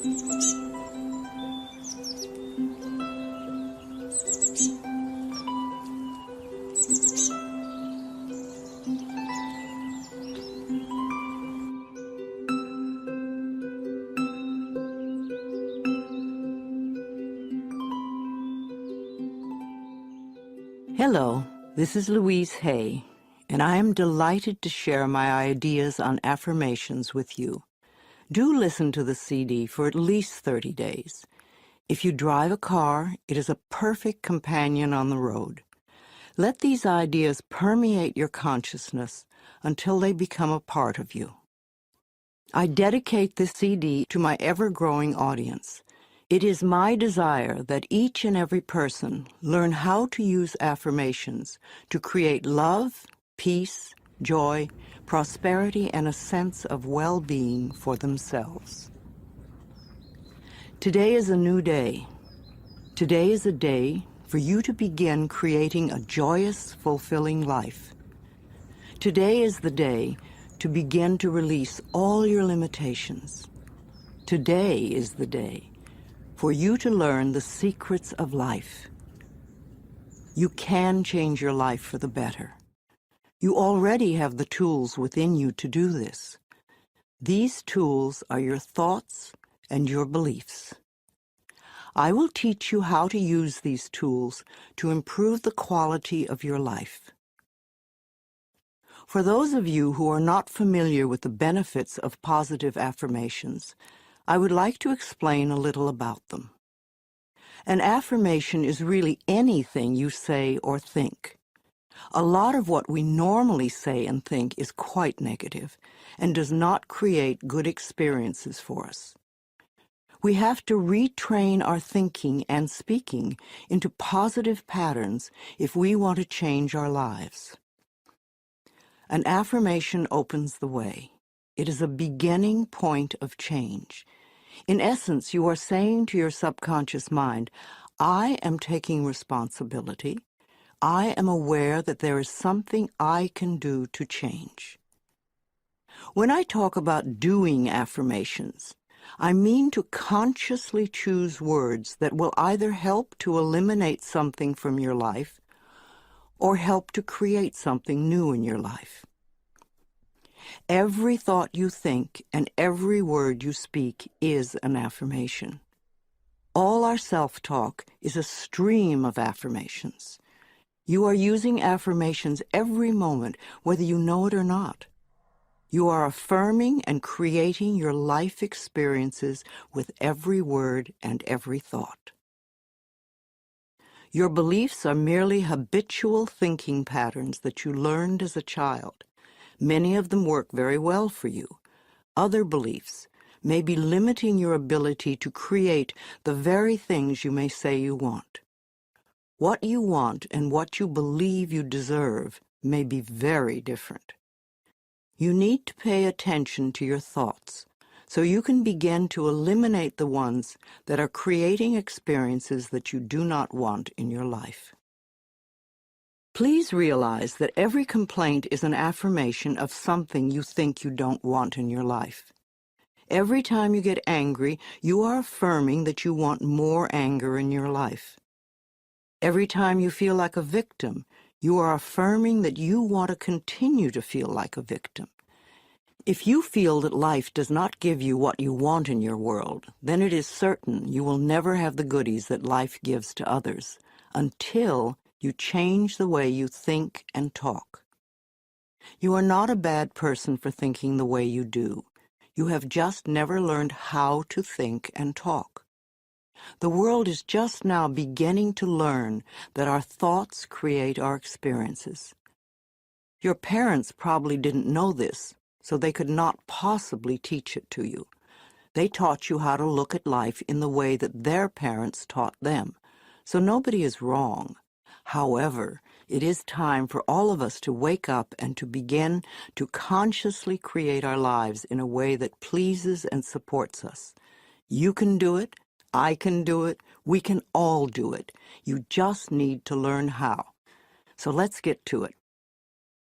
Hello, this is Louise Hay, and I am delighted to share my ideas on affirmations with you. Do listen to the CD for at least 30 days. If you drive a car, it is a perfect companion on the road. Let these ideas permeate your consciousness until they become a part of you. I dedicate this CD to my ever-growing audience. It is my desire that each and every person learn how to use affirmations to create love, peace, joy, prosperity, and a sense of well-being for themselves. Today is a new day. Today is a day for you to begin creating a joyous, fulfilling life. Today is the day to begin to release all your limitations. Today is the day for you to learn the secrets of life. You can change your life for the better. You already have the tools within you to do this. These tools are your thoughts and your beliefs. I will teach you how to use these tools to improve the quality of your life. For those of you who are not familiar with the benefits of positive affirmations, I would like to explain a little about them. An affirmation is really anything you say or think. A lot of what we normally say and think is quite negative and does not create good experiences for us. We have to retrain our thinking and speaking into positive patterns if we want to change our lives. An affirmation opens the way. It is a beginning point of change. In essence, you are saying to your subconscious mind, I am taking responsibility. I am aware that there is something I can do to change. When I talk about doing affirmations, I mean to consciously choose words that will either help to eliminate something from your life or help to create something new in your life. Every thought you think and every word you speak is an affirmation. All our self-talk is a stream of affirmations. You are using affirmations every moment, whether you know it or not. You are affirming and creating your life experiences with every word and every thought. Your beliefs are merely habitual thinking patterns that you learned as a child. Many of them work very well for you. Other beliefs may be limiting your ability to create the very things you may say you want. What you want and what you believe you deserve may be very different. You need to pay attention to your thoughts so you can begin to eliminate the ones that are creating experiences that you do not want in your life. Please realize that every complaint is an affirmation of something you think you don't want in your life. Every time you get angry, you are affirming that you want more anger in your life. Every time you feel like a victim, you are affirming that you want to continue to feel like a victim. If you feel that life does not give you what you want in your world, then it is certain you will never have the goodies that life gives to others until you change the way you think and talk. You are not a bad person for thinking the way you do. You have just never learned how to think and talk. The world is just now beginning to learn that our thoughts create our experiences. Your parents probably didn't know this, so they could not possibly teach it to you. They taught you how to look at life in the way that their parents taught them, so nobody is wrong. However, it is time for all of us to wake up and to begin to consciously create our lives in a way that pleases and supports us. You can do it. I can do it. We can all do it. You just need to learn how. So let's get to it.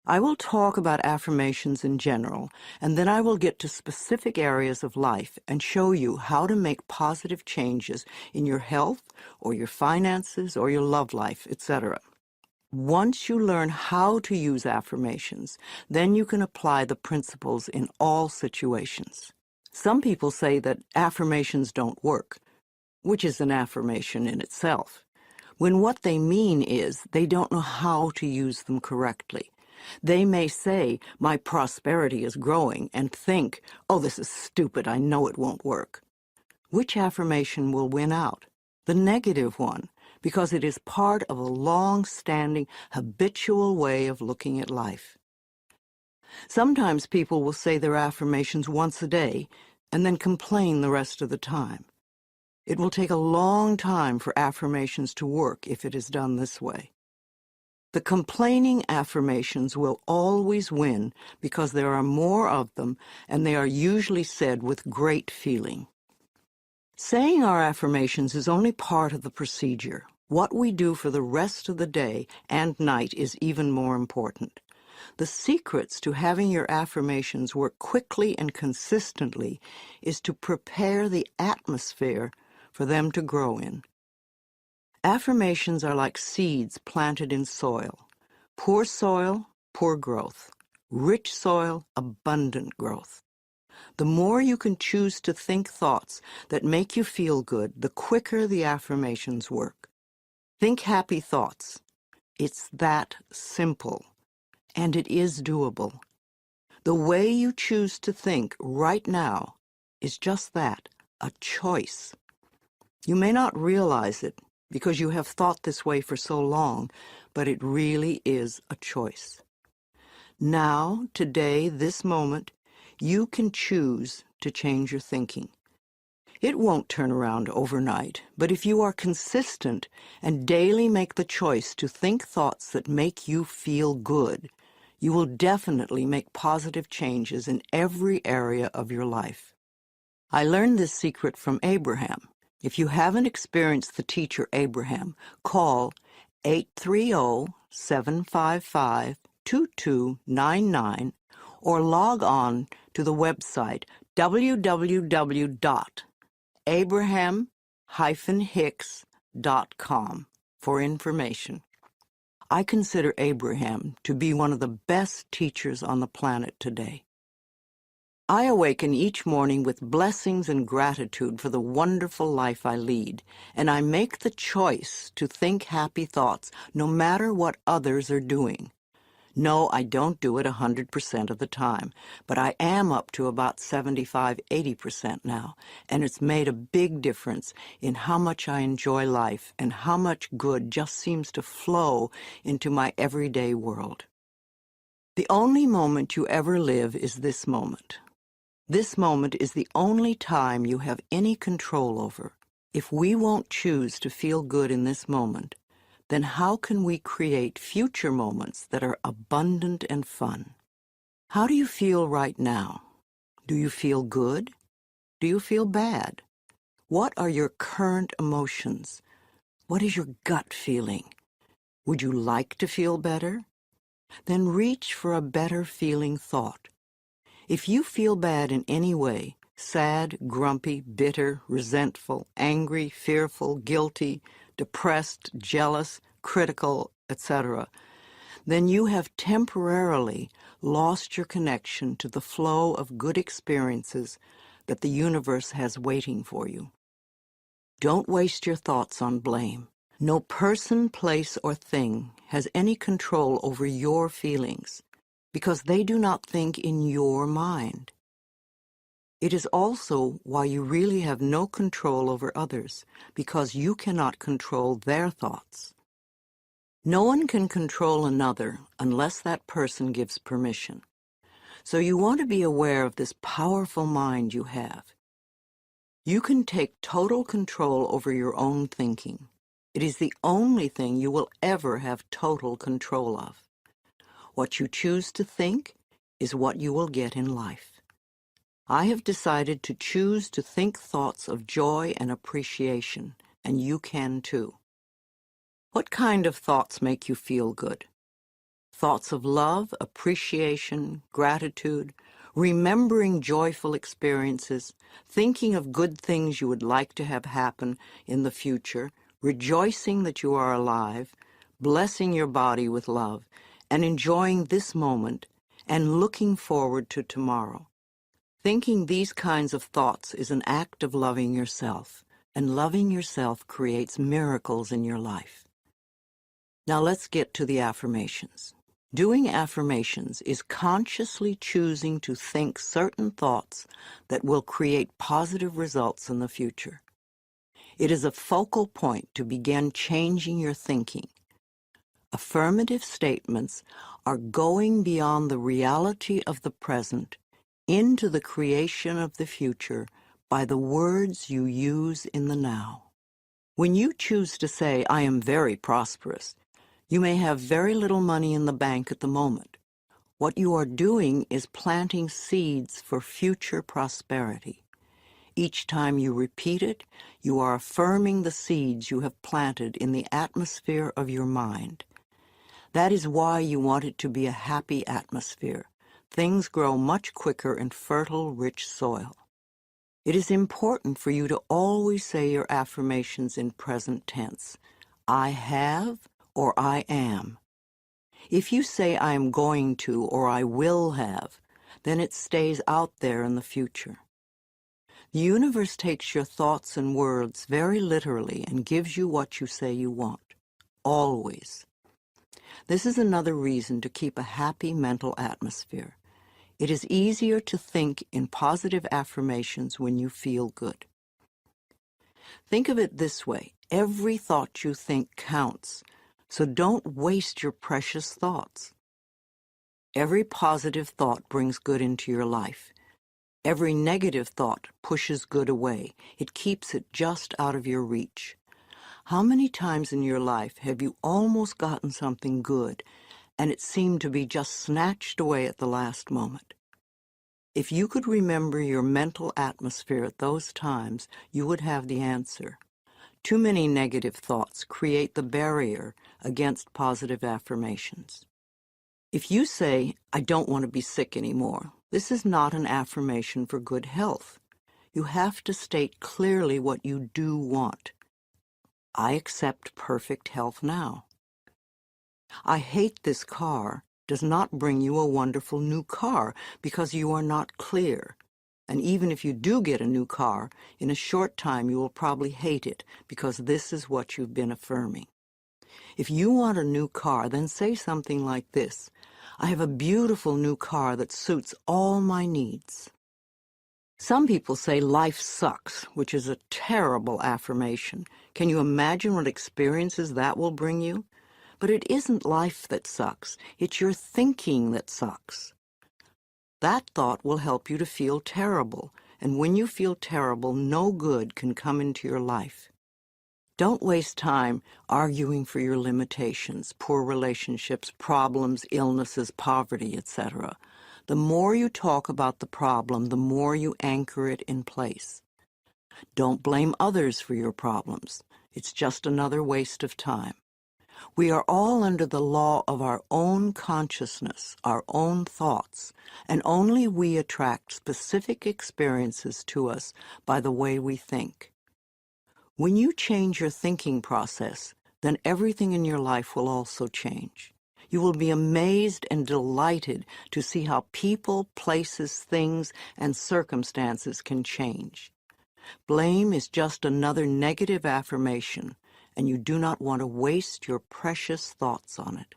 I will talk about affirmations in general, and then I will get to specific areas of life and show you how to make positive changes in your health or your finances or your love life, etc. Once you learn how to use affirmations, then you can apply the principles in all situations. Some people say that affirmations don't work, which is an affirmation in itself, when what they mean is they don't know how to use them correctly. They may say, "My prosperity is growing," and think, "Oh, this is stupid, I know it won't work." Which affirmation will win out? The negative one, because it is part of a long-standing, habitual way of looking at life. Sometimes people will say their affirmations once a day and then complain the rest of the time. It will take a long time for affirmations to work if it is done this way. The complaining affirmations will always win because there are more of them and they are usually said with great feeling. Saying our affirmations is only part of the procedure. What we do for the rest of the day and night is even more important. The secrets to having your affirmations work quickly and consistently is to prepare the atmosphere for them to grow in. Affirmations are like seeds planted in soil. Poor soil, poor growth. Rich soil, abundant growth. The more you can choose to think thoughts that make you feel good, the quicker the affirmations work. Think happy thoughts. It's that simple, and it is doable. The way you choose to think right now is just that, a choice. You may not realize it because you have thought this way for so long, but it really is a choice. Now, today, this moment, you can choose to change your thinking. It won't turn around overnight, but if you are consistent and daily make the choice to think thoughts that make you feel good, you will definitely make positive changes in every area of your life. I learned this secret from Abraham. If you haven't experienced the teacher Abraham, call 830-755-2299 or log on to the website www.abraham-hicks.com for information. I consider Abraham to be one of the best teachers on the planet today. I awaken each morning with blessings and gratitude for the wonderful life I lead, and I make the choice to think happy thoughts no matter what others are doing. No, I don't do it 100% of the time, but I am up to about 75–80% now, and it's made a big difference in how much I enjoy life and how much good just seems to flow into my everyday world. The only moment you ever live is this moment. This moment is the only time you have any control over. If we won't choose to feel good in this moment, then how can we create future moments that are abundant and fun? How do you feel right now? Do you feel good? Do you feel bad? What are your current emotions? What is your gut feeling? Would you like to feel better? Then reach for a better feeling thought. If you feel bad in any way, sad, grumpy, bitter, resentful, angry, fearful, guilty, depressed, jealous, critical, etc., then you have temporarily lost your connection to the flow of good experiences that the universe has waiting for you. Don't waste your thoughts on blame. No person, place, or thing has any control over your feelings, because they do not think in your mind. It is also why you really have no control over others, because you cannot control their thoughts. No one can control another unless that person gives permission. So you want to be aware of this powerful mind you have. You can take total control over your own thinking. It is the only thing you will ever have total control of. What you choose to think is what you will get in life. I have decided to choose to think thoughts of joy and appreciation, and you can too. What kind of thoughts make you feel good? Thoughts of love, appreciation, gratitude, remembering joyful experiences, thinking of good things you would like to have happen in the future, rejoicing that you are alive, blessing your body with love, and enjoying this moment and looking forward to tomorrow. Thinking these kinds of thoughts is an act of loving yourself, and loving yourself creates miracles in your life. Now let's get to the affirmations. Doing affirmations is consciously choosing to think certain thoughts that will create positive results in the future. It is a focal point to begin changing your thinking. Affirmative statements are going beyond the reality of the present into the creation of the future by the words you use in the now. When you choose to say, "I am very prosperous," you may have very little money in the bank at the moment. What you are doing is planting seeds for future prosperity. Each time you repeat it, you are affirming the seeds you have planted in the atmosphere of your mind. That is why you want it to be a happy atmosphere. Things grow much quicker in fertile, rich soil. It is important for you to always say your affirmations in present tense. I have or I am. If you say I am going to or I will have, then it stays out there in the future. The universe takes your thoughts and words very literally and gives you what you say you want. Always. This is another reason to keep a happy mental atmosphere. It is easier to think in positive affirmations when you feel good. Think of it this way. Every thought you think counts, so don't waste your precious thoughts. Every positive thought brings good into your life. Every negative thought pushes good away. It keeps it just out of your reach. How many times in your life have you almost gotten something good, and it seemed to be just snatched away at the last moment? If you could remember your mental atmosphere at those times, you would have the answer. Too many negative thoughts create the barrier against positive affirmations. If you say, "I don't want to be sick anymore," this is not an affirmation for good health. You have to state clearly what you do want. I accept perfect health now. I hate this car does not bring you a wonderful new car because you are not clear. And even if you do get a new car, in a short time you will probably hate it because this is what you've been affirming. If you want a new car, then say something like this: I have a beautiful new car that suits all my needs. Some people say life sucks, which is a terrible affirmation. Can you imagine what experiences that will bring you? But it isn't life that sucks. It's your thinking that sucks. That thought will help you to feel terrible, and when you feel terrible, no good can come into your life. Don't waste time arguing for your limitations, poor relationships, problems, illnesses, poverty, etc. The more you talk about the problem, the more you anchor it in place. Don't blame others for your problems. It's just another waste of time. We are all under the law of our own consciousness, our own thoughts, and only we attract specific experiences to us by the way we think. When you change your thinking process, then everything in your life will also change. You will be amazed and delighted to see how people, places, things, and circumstances can change. Blame is just another negative affirmation, and you do not want to waste your precious thoughts on it.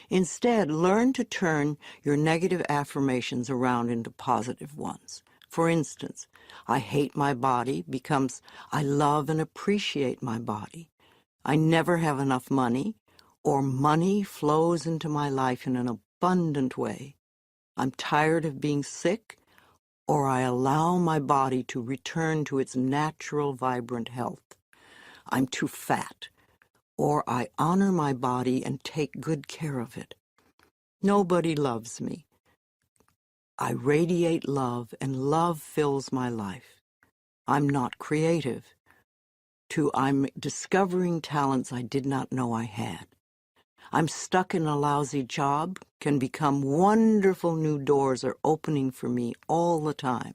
Instead, learn to turn your negative affirmations around into positive ones. For instance, I hate my body becomes I love and appreciate my body. I never have enough money, or money flows into my life in an abundant way. I'm tired of being sick, or I allow my body to return to its natural, vibrant health. I'm too fat, or I honor my body and take good care of it. Nobody loves me. I radiate love, and love fills my life. I'm not creative. I'm discovering talents I did not know I had. I'm stuck in a lousy job can become wonderful new doors are opening for me all the time.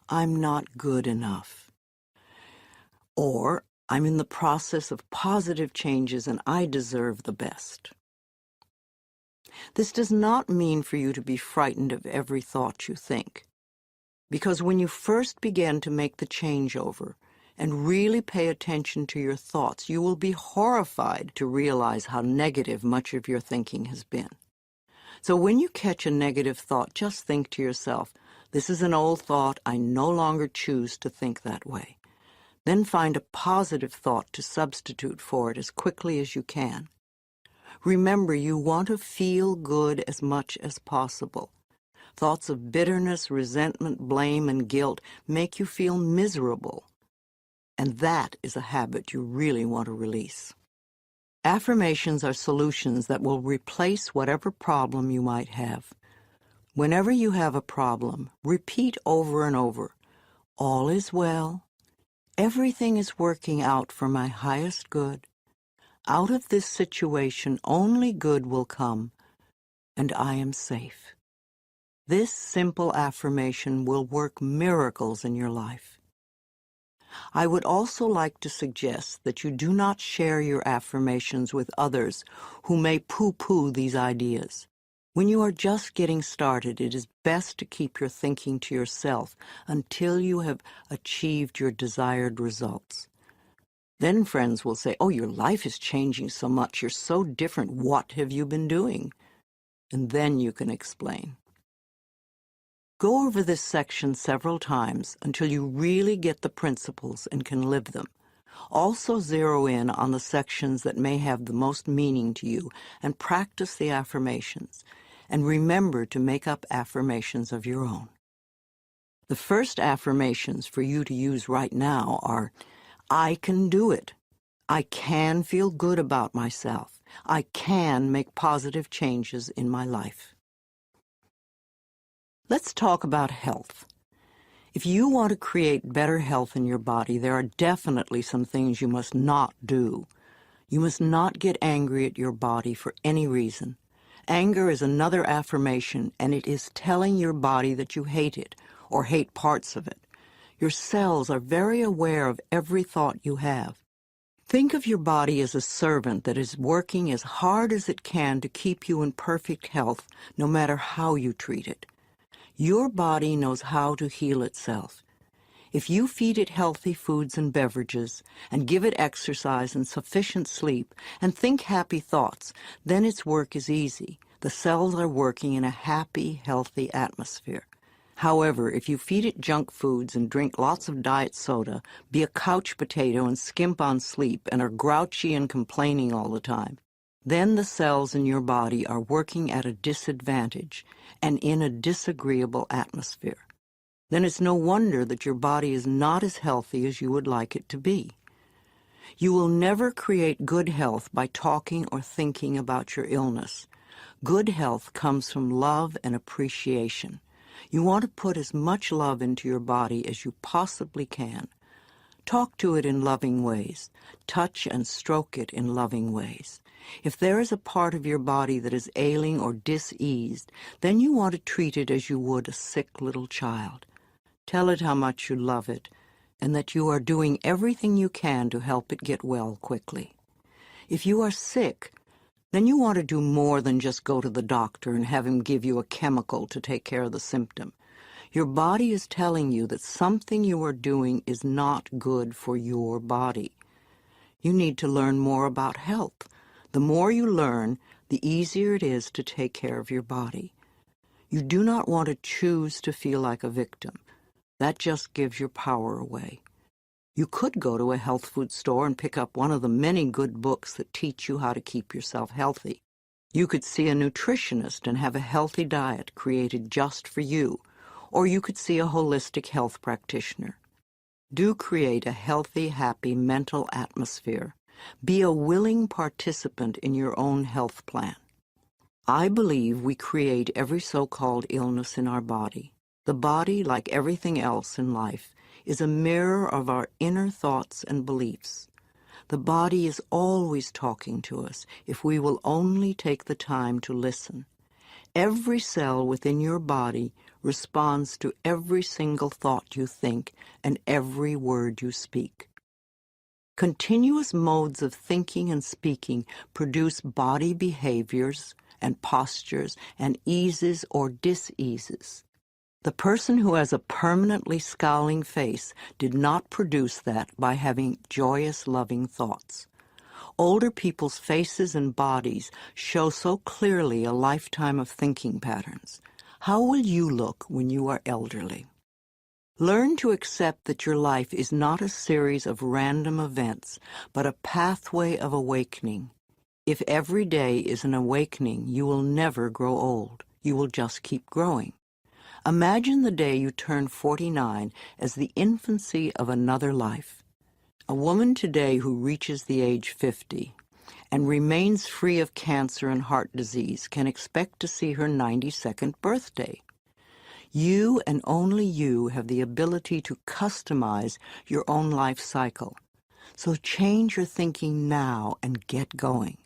I'm not good enough. Or I'm in the process of positive changes and I deserve the best. This does not mean for you to be frightened of every thought you think, because when you first begin to make the changeover and really pay attention to your thoughts, you will be horrified to realize how negative much of your thinking has been. So when you catch a negative thought, just think to yourself, this is an old thought, I no longer choose to think that way. Then find a positive thought to substitute for it as quickly as you can. Remember, you want to feel good as much as possible. Thoughts of bitterness, resentment, blame, and guilt make you feel miserable. And that is a habit you really want to release. Affirmations are solutions that will replace whatever problem you might have. Whenever you have a problem, repeat over and over, all is well, everything is working out for my highest good, out of this situation only good will come, and I am safe. This simple affirmation will work miracles in your life. I would also like to suggest that you do not share your affirmations with others who may poo-poo these ideas. When you are just getting started, it is best to keep your thinking to yourself until you have achieved your desired results. Then friends will say, oh, your life is changing so much, you're so different, what have you been doing? And then you can explain. Go over this section several times until you really get the principles and can live them. Also zero in on the sections that may have the most meaning to you and practice the affirmations. And remember to make up affirmations of your own. The first affirmations for you to use right now are, I can do it. I can feel good about myself. I can make positive changes in my life. Let's talk about health. If you want to create better health in your body, there are definitely some things you must not do. You must not get angry at your body for any reason. Anger is another affirmation, and it is telling your body that you hate it or hate parts of it. Your cells are very aware of every thought you have. Think of your body as a servant that is working as hard as it can to keep you in perfect health, no matter how you treat it. Your body knows how to heal itself. If you feed it healthy foods and beverages, and give it exercise and sufficient sleep, and think happy thoughts, then its work is easy. The cells are working in a happy, healthy atmosphere. However, if you feed it junk foods and drink lots of diet soda, be a couch potato and skimp on sleep, and are grouchy and complaining all the time, then the cells in your body are working at a disadvantage and in a disagreeable atmosphere. Then it's no wonder that your body is not as healthy as you would like it to be. You will never create good health by talking or thinking about your illness. Good health comes from love and appreciation. You want to put as much love into your body as you possibly can. Talk to it in loving ways. Touch and stroke it in loving ways. If there is a part of your body that is ailing or diseased, then you want to treat it as you would a sick little child. Tell it how much you love it, and that you are doing everything you can to help it get well quickly. If you are sick, then you want to do more than just go to the doctor and have him give you a chemical to take care of the symptom. Your body is telling you that something you are doing is not good for your body. You need to learn more about health. The more you learn, the easier it is to take care of your body. You do not want to choose to feel like a victim. That just gives your power away. You could go to a health food store and pick up one of the many good books that teach you how to keep yourself healthy. You could see a nutritionist and have a healthy diet created just for you, or you could see a holistic health practitioner. Do create a healthy, happy mental atmosphere. Be a willing participant in your own health plan. I believe we create every so-called illness in our body. The body, like everything else in life, is a mirror of our inner thoughts and beliefs. The body is always talking to us if we will only take the time to listen. Every cell within your body responds to every single thought you think and every word you speak. Continuous modes of thinking and speaking produce body behaviors and postures and eases or dis-eases. The person who has a permanently scowling face did not produce that by having joyous, loving thoughts. Older people's faces and bodies show so clearly a lifetime of thinking patterns. How will you look when you are elderly? Learn to accept that your life is not a series of random events, but a pathway of awakening. If every day is an awakening, you will never grow old. You will just keep growing. Imagine the day you turn 49 as the infancy of another life. A woman today who reaches the age 50 and remains free of cancer and heart disease can expect to see her 92nd birthday. You and only you have the ability to customize your own life cycle. So change your thinking now and get going.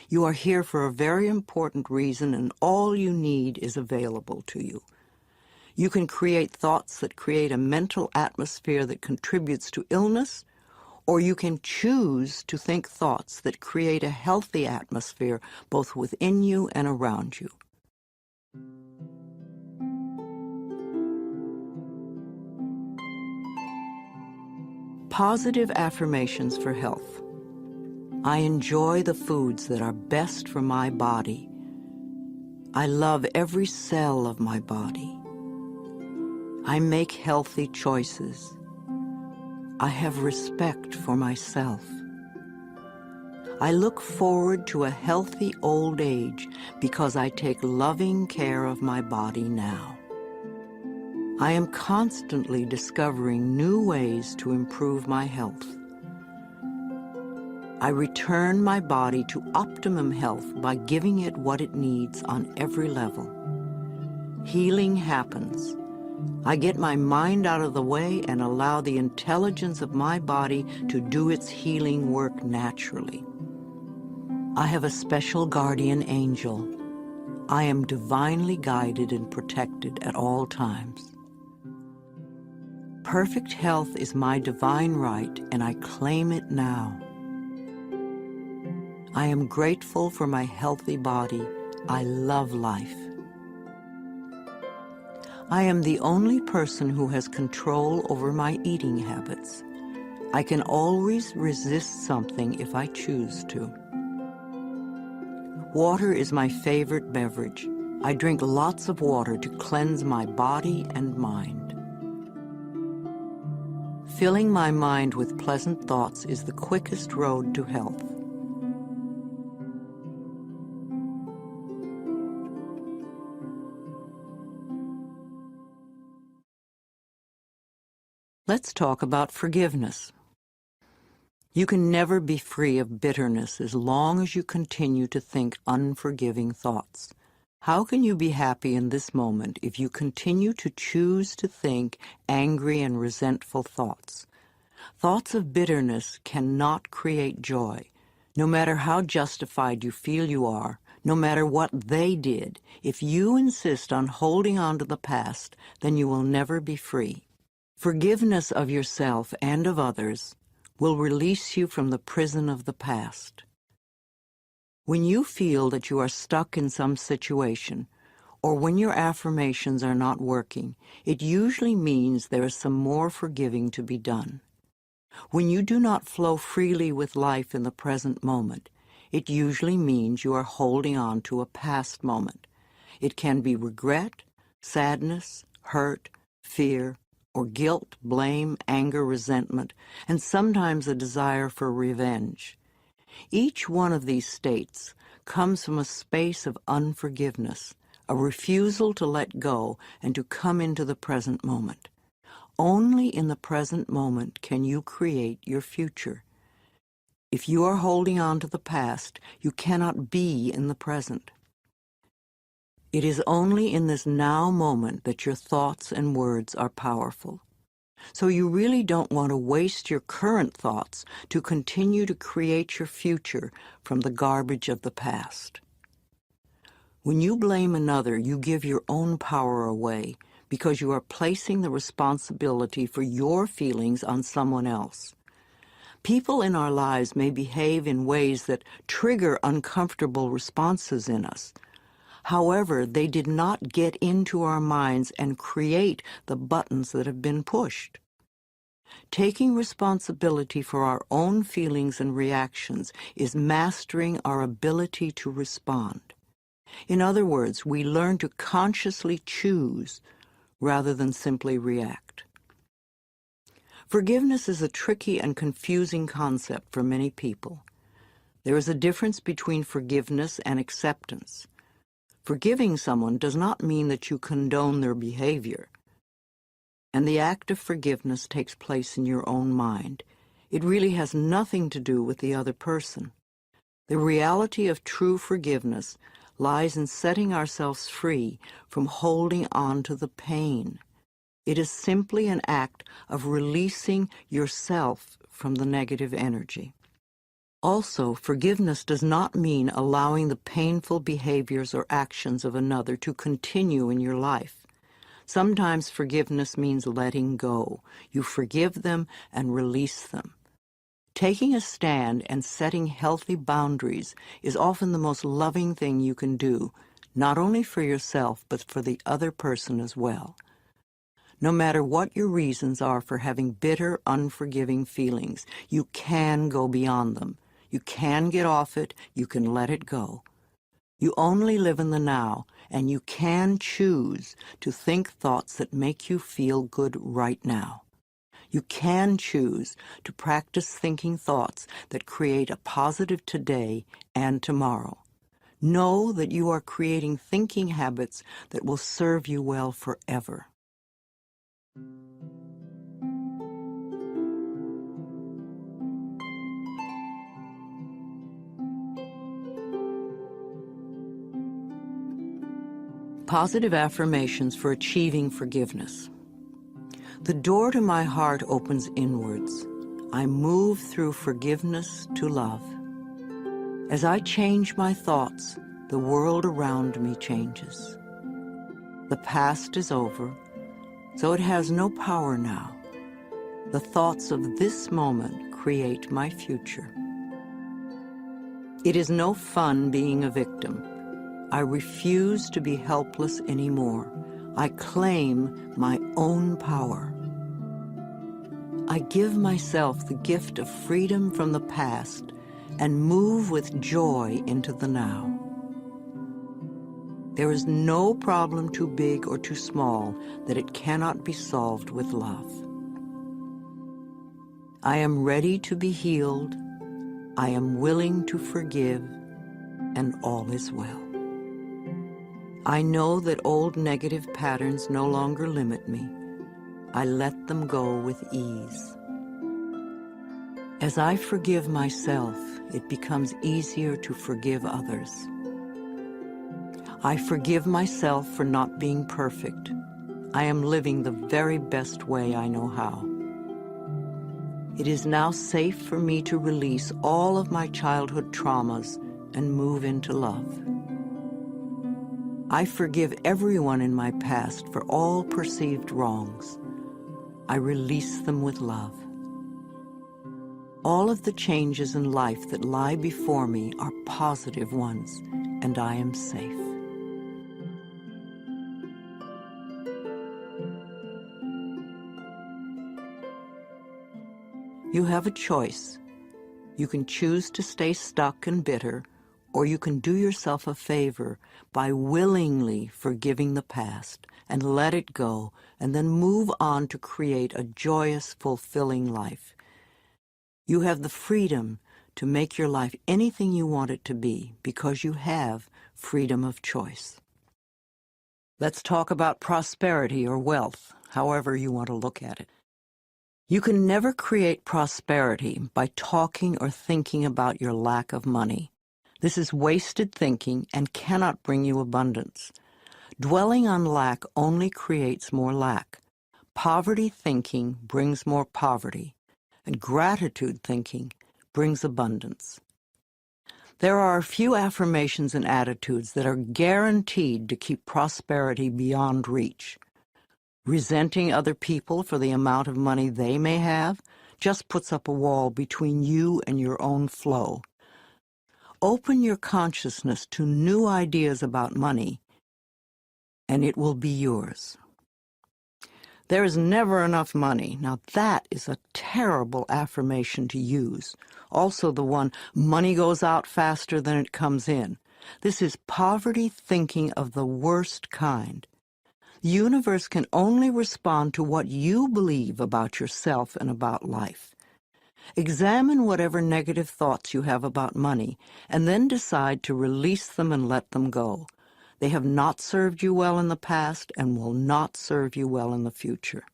You are here for a very important reason, and all you need is available to you. You can create thoughts that create a mental atmosphere that contributes to illness, or you can choose to think thoughts that create a healthy atmosphere both within you and around you. Positive affirmations for health. I enjoy the foods that are best for my body. I love every cell of my body. I make healthy choices. I have respect for myself. I look forward to a healthy old age because I take loving care of my body now. I am constantly discovering new ways to improve my health. I return my body to optimum health by giving it what it needs on every level. Healing happens. I get my mind out of the way and allow the intelligence of my body to do its healing work naturally. I have a special guardian angel. I am divinely guided and protected at all times. Perfect health is my divine right, and I claim it now. I am grateful for my healthy body. I love life. I am the only person who has control over my eating habits. I can always resist something if I choose to. Water is my favorite beverage. I drink lots of water to cleanse my body and mind. Filling my mind with pleasant thoughts is the quickest road to health. Let's talk about forgiveness. You can never be free of bitterness as long as you continue to think unforgiving thoughts. How can you be happy in this moment if you continue to choose to think angry and resentful thoughts? Thoughts of bitterness cannot create joy. No matter how justified you feel you are, no matter what they did, if you insist on holding on to the past, then you will never be free. Forgiveness of yourself and of others will release you from the prison of the past. When you feel that you are stuck in some situation, or when your affirmations are not working, it usually means there is some more forgiving to be done. When you do not flow freely with life in the present moment, it usually means you are holding on to a past moment. It can be regret, sadness, hurt, fear, or guilt, blame, anger, resentment, and sometimes a desire for revenge. Each one of these states comes from a space of unforgiveness, a refusal to let go and to come into the present moment. Only in the present moment can you create your future. If you are holding on to the past, you cannot be in the present. It is only in this now moment that your thoughts and words are powerful. So you really don't want to waste your current thoughts to continue to create your future from the garbage of the past. When you blame another, you give your own power away because you are placing the responsibility for your feelings on someone else. People in our lives may behave in ways that trigger uncomfortable responses in us. However, they did not get into our minds and create the buttons that have been pushed. Taking responsibility for our own feelings and reactions is mastering our ability to respond. In other words, we learn to consciously choose rather than simply react. Forgiveness is a tricky and confusing concept for many people. There is a difference between forgiveness and acceptance. Forgiving someone does not mean that you condone their behavior. And the act of forgiveness takes place in your own mind. It really has nothing to do with the other person. The reality of true forgiveness lies in setting ourselves free from holding on to the pain. It is simply an act of releasing yourself from the negative energy. Also, forgiveness does not mean allowing the painful behaviors or actions of another to continue in your life. Sometimes forgiveness means letting go. You forgive them and release them. Taking a stand and setting healthy boundaries is often the most loving thing you can do, not only for yourself, but for the other person as well. No matter what your reasons are for having bitter, unforgiving feelings, you can go beyond them. You can get off it, you can let it go. You only live in the now, and you can choose to think thoughts that make you feel good right now. You can choose to practice thinking thoughts that create a positive today and tomorrow. Know that you are creating thinking habits that will serve you well forever. Positive affirmations for achieving forgiveness. The door to my heart opens inwards. I move through forgiveness to love. As I change my thoughts, the world around me changes. The past is over, so it has no power now. The thoughts of this moment create my future. It is no fun being a victim. I refuse to be helpless anymore. I claim my own power. I give myself the gift of freedom from the past and move with joy into the now. There is no problem too big or too small that it cannot be solved with love. I am ready to be healed. I am willing to forgive, and all is well. I know that old negative patterns no longer limit me. I let them go with ease. As I forgive myself, it becomes easier to forgive others. I forgive myself for not being perfect. I am living the very best way I know how. It is now safe for me to release all of my childhood traumas and move into love. I forgive everyone in my past for all perceived wrongs. I release them with love. All of the changes in life that lie before me are positive ones, and I am safe. You have a choice. You can choose to stay stuck and bitter, or you can do yourself a favor by willingly forgiving the past and let it go, and then move on to create a joyous, fulfilling life. You have the freedom to make your life anything you want it to be because you have freedom of choice. Let's talk about prosperity or wealth, however you want to look at it. You can never create prosperity by talking or thinking about your lack of money. This is wasted thinking and cannot bring you abundance. Dwelling on lack only creates more lack. poverty thinking brings more poverty, and gratitude thinking brings abundance. There are a few affirmations and attitudes that are guaranteed to keep prosperity beyond reach. Resenting other people for the amount of money they may have just puts up a wall between you and your own flow. Open your consciousness to new ideas about money, and it will be yours. There is never enough money. Now that is a terrible affirmation to use. Also the one, money goes out faster than it comes in. This is poverty thinking of the worst kind. The universe can only respond to what you believe about yourself and about life. Examine whatever negative thoughts you have about money, and then decide to release them and let them go. They have not served you well in the past and will not serve you well in the future.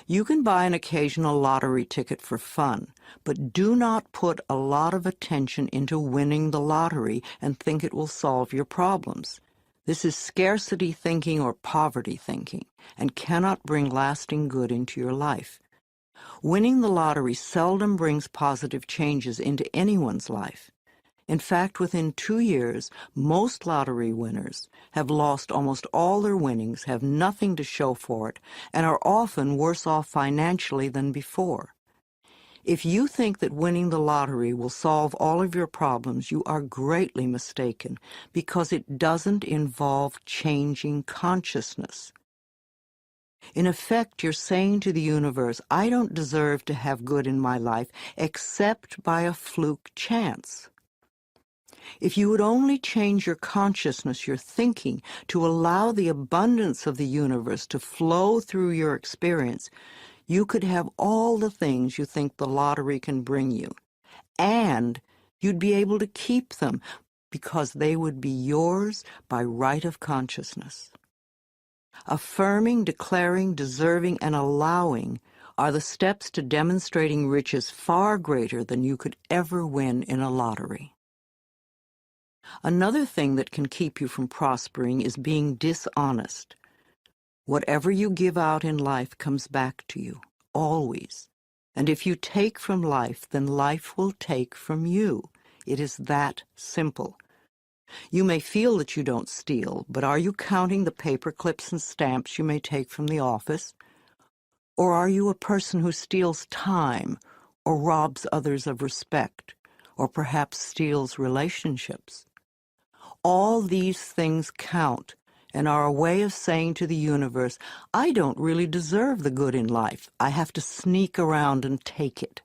You can buy an occasional lottery ticket for fun, but do not put a lot of attention into winning the lottery and think it will solve your problems. This is scarcity thinking or poverty thinking, and cannot bring lasting good into your life. Winning the lottery seldom brings positive changes into anyone's life. In fact, within 2 years, most lottery winners have lost almost all their winnings, have nothing to show for it, and are often worse off financially than before. If you think that winning the lottery will solve all of your problems, you are greatly mistaken, because it doesn't involve changing consciousness. In effect, you're saying to the universe, I don't deserve to have good in my life except by a fluke chance. If you would only change your consciousness, your thinking, to allow the abundance of the universe to flow through your experience, you could have all the things you think the lottery can bring you. And you'd be able to keep them because they would be yours by right of consciousness. Affirming, declaring, deserving, and allowing are the steps to demonstrating riches far greater than you could ever win in a lottery. Another thing that can keep you from prospering is being dishonest. Whatever you give out in life comes back to you, always. And if you take from life, then life will take from you. It is that simple. You may feel that you don't steal, but are you counting the paper clips and stamps you may take from the office? Or are you a person who steals time, or robs others of respect, or perhaps steals relationships? All these things count and are a way of saying to the universe, I don't really deserve the good in life. I have to sneak around and take it.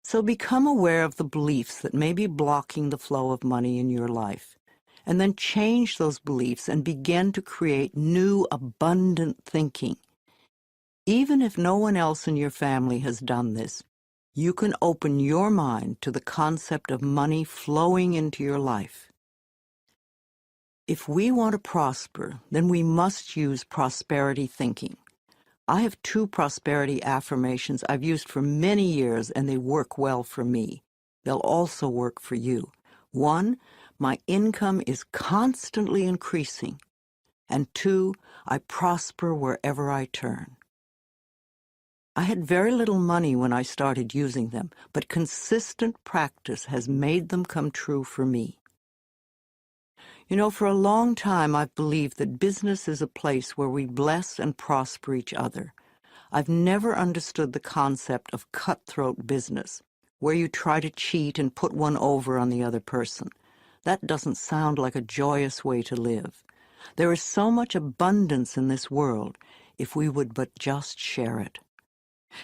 So become aware of the beliefs that may be blocking the flow of money in your life, and then change those beliefs and begin to create new, abundant thinking. Even if no one else in your family has done this, you can open your mind to the concept of money flowing into your life. If we want to prosper, then we must use prosperity thinking. I have 2 prosperity affirmations I've used for many years, and they work well for me. They'll also work for you. 1, my income is constantly increasing. And 2, I prosper wherever I turn. I had very little money when I started using them, but consistent practice has made them come true for me. You know, for a long time I've believed that business is a place where we bless and prosper each other. I've never understood the concept of cutthroat business, where you try to cheat and put one over on the other person. That doesn't sound like a joyous way to live. There is so much abundance in this world, if we would but just share it.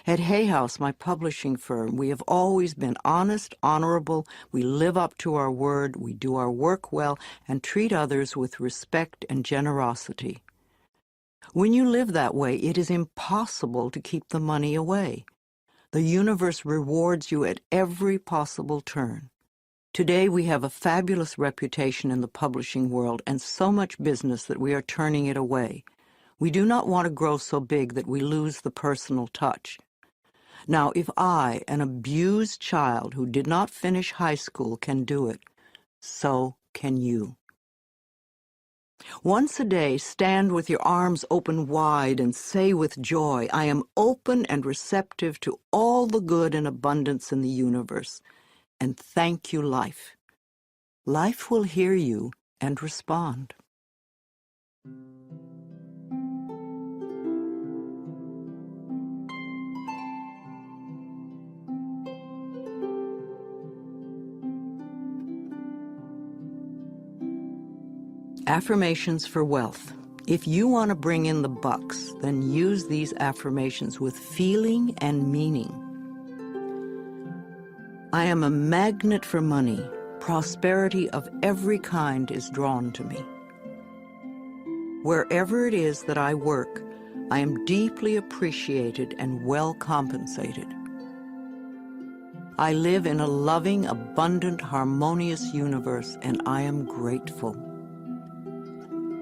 At Hay House, my publishing firm, we have always been honest, honorable, we live up to our word, we do our work well, and treat others with respect and generosity. When you live that way, it is impossible to keep the money away. The universe rewards you at every possible turn. Today we have a fabulous reputation in the publishing world and so much business that we are turning it away. We do not want to grow so big that we lose the personal touch. Now, if I, an abused child who did not finish high school, can do it, so can you. Once a day, stand with your arms open wide and say with joy, I am open and receptive to all the good and abundance in the universe, and thank you, life. Life will hear you and respond. Affirmations for wealth. If you want to bring in the bucks, then use these affirmations with feeling and meaning. I am a magnet for money. Prosperity of every kind is drawn to me. Wherever it is that I work, I am deeply appreciated and well compensated. I live in a loving, abundant, harmonious universe, and I am grateful.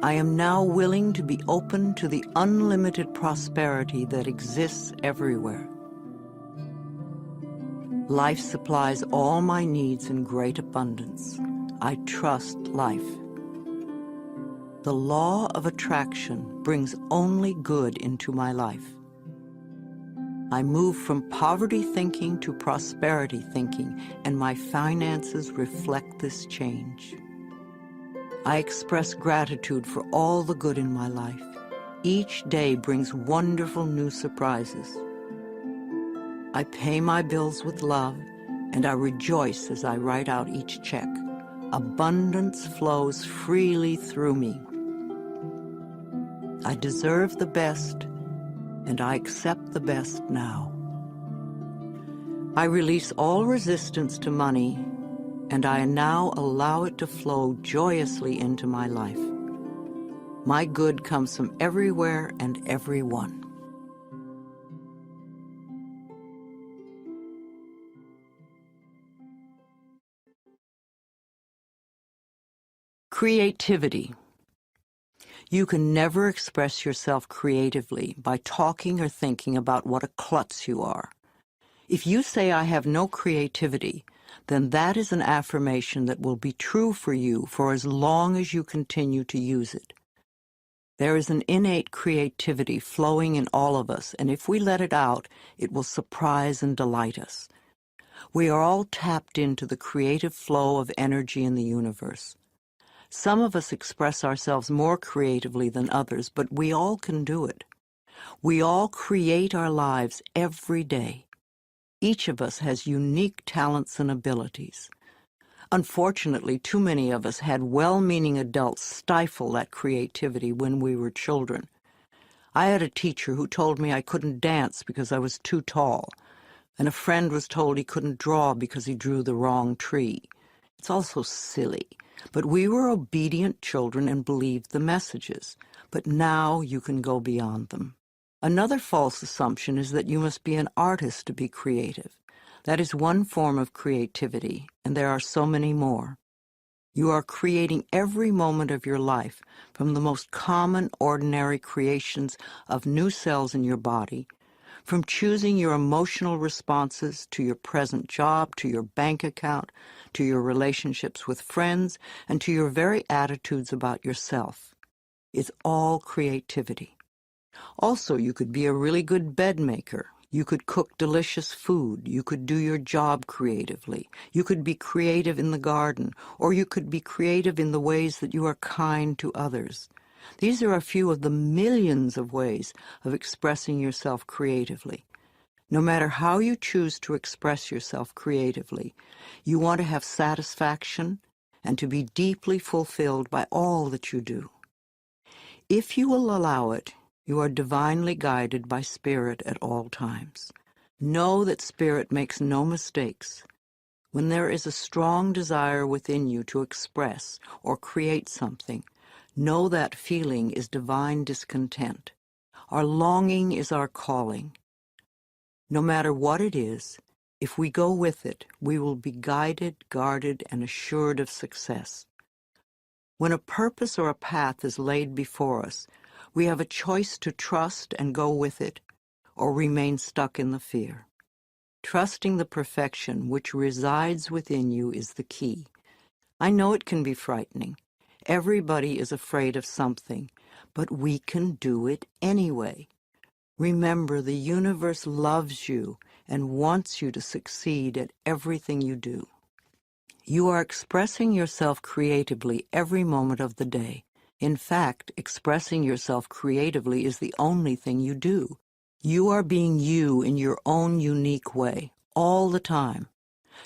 I am now willing to be open to the unlimited prosperity that exists everywhere. Life supplies all my needs in great abundance. I trust life. The law of attraction brings only good into my life. I move from poverty thinking to prosperity thinking, and my finances reflect this change. I express gratitude for all the good in my life. Each day brings wonderful new surprises. I pay my bills with love, and I rejoice as I write out each check. Abundance flows freely through me. I deserve the best, and I accept the best now. I release all resistance to money, and I now allow it to flow joyously into my life. My good comes from everywhere and everyone. Creativity. You can never express yourself creatively by talking or thinking about what a klutz you are. If you say, I have no creativity, then that is an affirmation that will be true for you for as long as you continue to use it. There is an innate creativity flowing in all of us, and if we let it out, it will surprise and delight us. We are all tapped into the creative flow of energy in the universe. Some of us express ourselves more creatively than others, but we all can do it. We all create our lives every day. Each of us has unique talents and abilities. Unfortunately, too many of us had well-meaning adults stifle that creativity when we were children. I had a teacher who told me I couldn't dance because I was too tall, and a friend was told he couldn't draw because he drew the wrong tree. It's all so silly. But we were obedient children and believed the messages. But now you can go beyond them. Another false assumption is that you must be an artist to be creative. That is one form of creativity, and there are so many more. You are creating every moment of your life, from the most common, ordinary creations of new cells in your body, from choosing your emotional responses to your present job, to your bank account, to your relationships with friends, and to your very attitudes about yourself. It's all creativity. Also, you could be a really good bed maker. You could cook delicious food. You could do your job creatively. You could be creative in the garden, or you could be creative in the ways that you are kind to others. These are a few of the millions of ways of expressing yourself creatively. No matter how you choose to express yourself creatively, you want to have satisfaction and to be deeply fulfilled by all that you do. If you will allow it, you are divinely guided by Spirit at all times. Know that Spirit makes no mistakes. When there is a strong desire within you to express or create something, know that feeling is divine discontent. Our longing is our calling. No matter what it is, if we go with it, we will be guided, guarded, and assured of success. When a purpose or a path is laid before us, we have a choice to trust and go with it, or remain stuck in the fear. Trusting the perfection which resides within you is the key. I know it can be frightening. everybody is afraid of something, but we can do it anyway. Remember, the universe loves you and wants you to succeed at everything you do. You are expressing yourself creatively every moment of the day. In fact, expressing yourself creatively is the only thing you do. You are being you in your own unique way, all the time.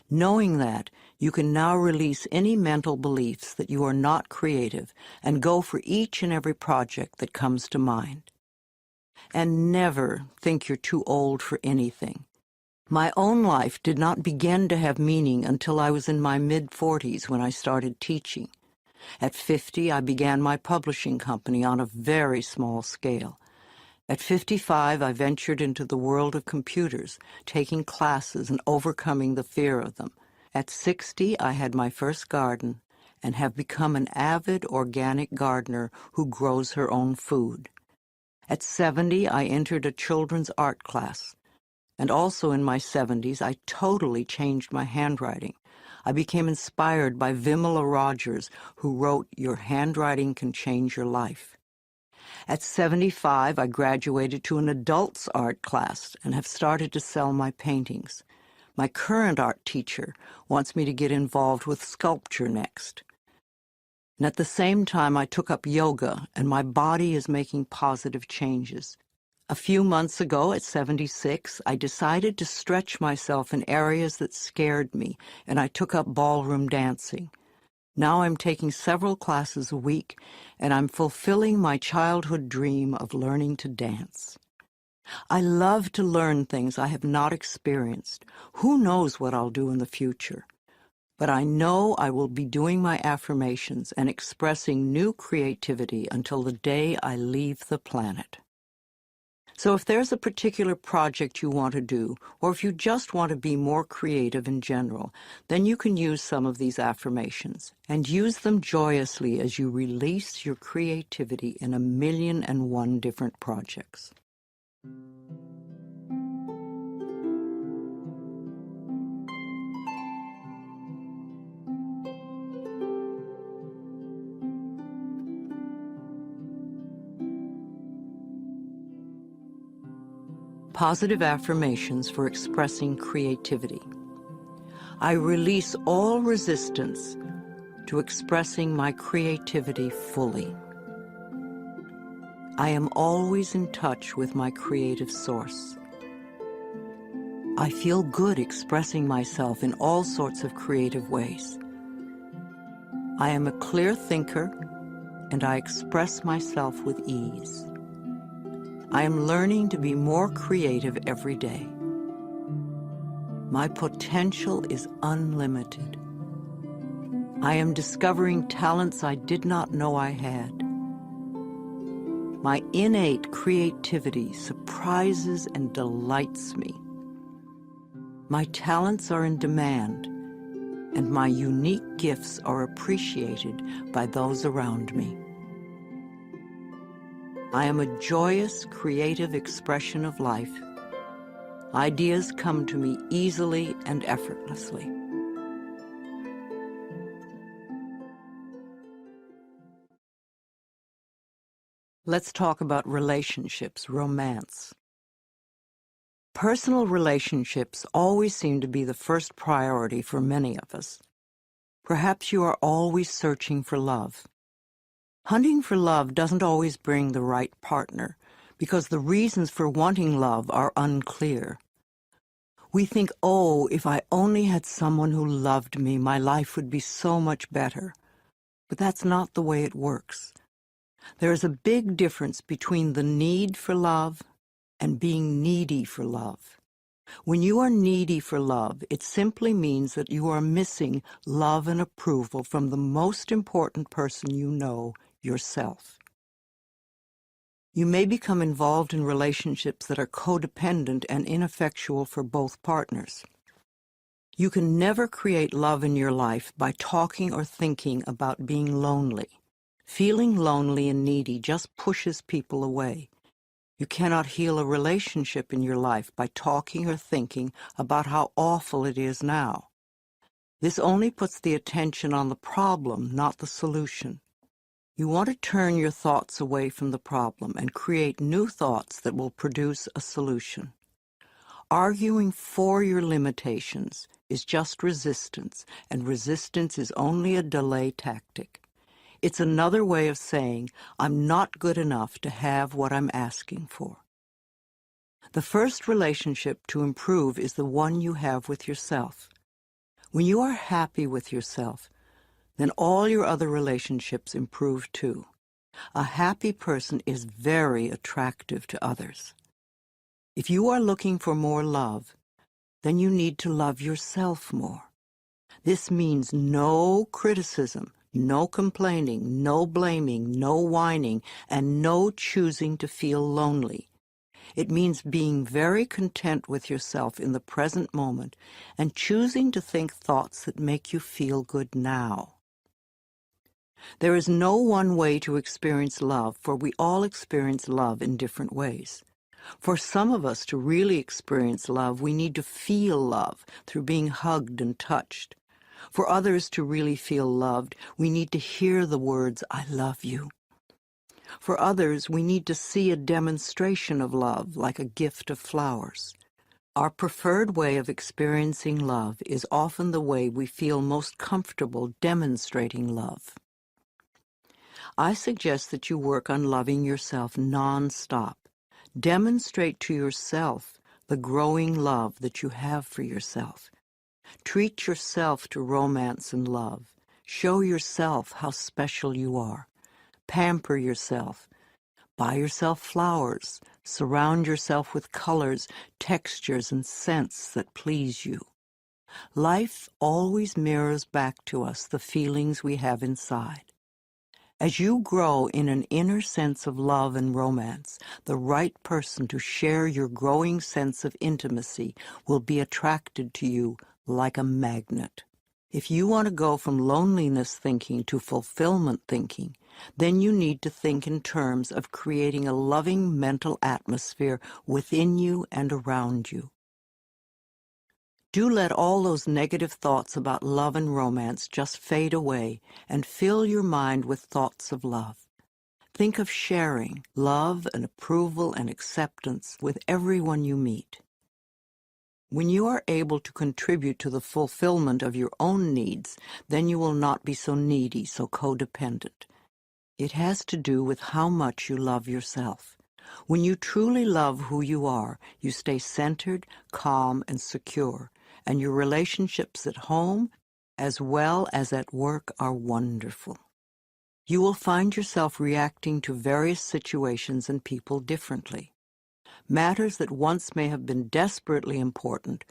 Knowing that, you can now release any mental beliefs that you are not creative and go for each and every project that comes to mind. And never think you're too old for anything. My own life did not begin to have meaning until I was in my mid-40s when I started teaching. At 50, I began my publishing company on a very small scale. At 55, I ventured into the world of computers, taking classes and overcoming the fear of them. At 60, I had my first garden and have become an avid organic gardener who grows her own food. At 70, I entered a children's art class. And also in my 70s, I totally changed my handwriting. I became inspired by Vimala Rogers, who wrote, "Your handwriting can change your life." At 75, I graduated to an adults art class and have started to sell my paintings. My current art teacher wants me to get involved with sculpture next. And at the same time, I took up yoga, and my body is making positive changes. A few months ago, at 76, I decided to stretch myself in areas that scared me, and I took up ballroom dancing. Now I'm taking several classes a week, and I'm fulfilling my childhood dream of learning to dance. I love to learn things I have not experienced. Who knows what I'll do in the future? But I know I will be doing my affirmations and expressing new creativity until the day I leave the planet. So if there's a particular project you want to do, or if you just want to be more creative in general, then you can use some of these affirmations, and use them joyously as you release your creativity in 1,000,001 different projects. Positive affirmations for expressing creativity. I release all resistance to expressing my creativity fully. I am always in touch with my creative source. I feel good expressing myself in all sorts of creative ways. I am a clear thinker, and I express myself with ease. I am learning to be more creative every day. My potential is unlimited. I am discovering talents I did not know I had. My innate creativity surprises and delights me. My talents are in demand, and my unique gifts are appreciated by those around me. I am a joyous, creative expression of life. Ideas come to me easily and effortlessly. Let's talk about relationships, romance. Personal relationships always seem to be the first priority for many of us. Perhaps you are always searching for love. Hunting for love doesn't always bring the right partner, because the reasons for wanting love are unclear. We think, oh, if I only had someone who loved me, my life would be so much better. But that's not the way it works. There is a big difference between the need for love and being needy for love. When you are needy for love, it simply means that you are missing love and approval from the most important person you know, yourself. You may become involved in relationships that are codependent and ineffectual for both partners. You can never create love in your life by talking or thinking about being lonely. Feeling lonely and needy just pushes people away. You cannot heal a relationship in your life by talking or thinking about how awful it is now. This only puts the attention on the problem, not the solution. You want to turn your thoughts away from the problem and create new thoughts that will produce a solution. Arguing for your limitations is just resistance, and resistance is only a delay tactic. It's another way of saying, I'm not good enough to have what I'm asking for. The first relationship to improve is the one you have with yourself. When you are happy with yourself, then all your other relationships improve too. A happy person is very attractive to others. If you are looking for more love, then you need to love yourself more. This means no criticism, no complaining, no blaming, no whining, and no choosing to feel lonely. It means being very content with yourself in the present moment and choosing to think thoughts that make you feel good now. There is no one way to experience love, for we all experience love in different ways. For some of us to really experience love, we need to feel love through being hugged and touched. For others to really feel loved, we need to hear the words, I love you. For others, we need to see a demonstration of love, like a gift of flowers. Our preferred way of experiencing love is often the way we feel most comfortable demonstrating love. I suggest that you work on loving yourself non-stop. Demonstrate to yourself the growing love that you have for yourself. Treat yourself to romance and love. Show yourself how special you are. Pamper yourself. Buy yourself flowers. Surround yourself with colors, textures, and scents that please you. Life always mirrors back to us the feelings we have inside. As you grow in an inner sense of love and romance, the right person to share your growing sense of intimacy will be attracted to you like a magnet. If you want to go from loneliness thinking to fulfillment thinking, then you need to think in terms of creating a loving mental atmosphere within you and around you. Do let all those negative thoughts about love and romance just fade away and fill your mind with thoughts of love. Think of sharing love and approval and acceptance with everyone you meet. When you are able to contribute to the fulfillment of your own needs, then you will not be so needy, so codependent. It has to do with how much you love yourself. When you truly love who you are, you stay centered, calm, and secure, and your relationships at home as well as at work are wonderful. You will find yourself reacting to various situations and people differently. Matters that once may have been desperately important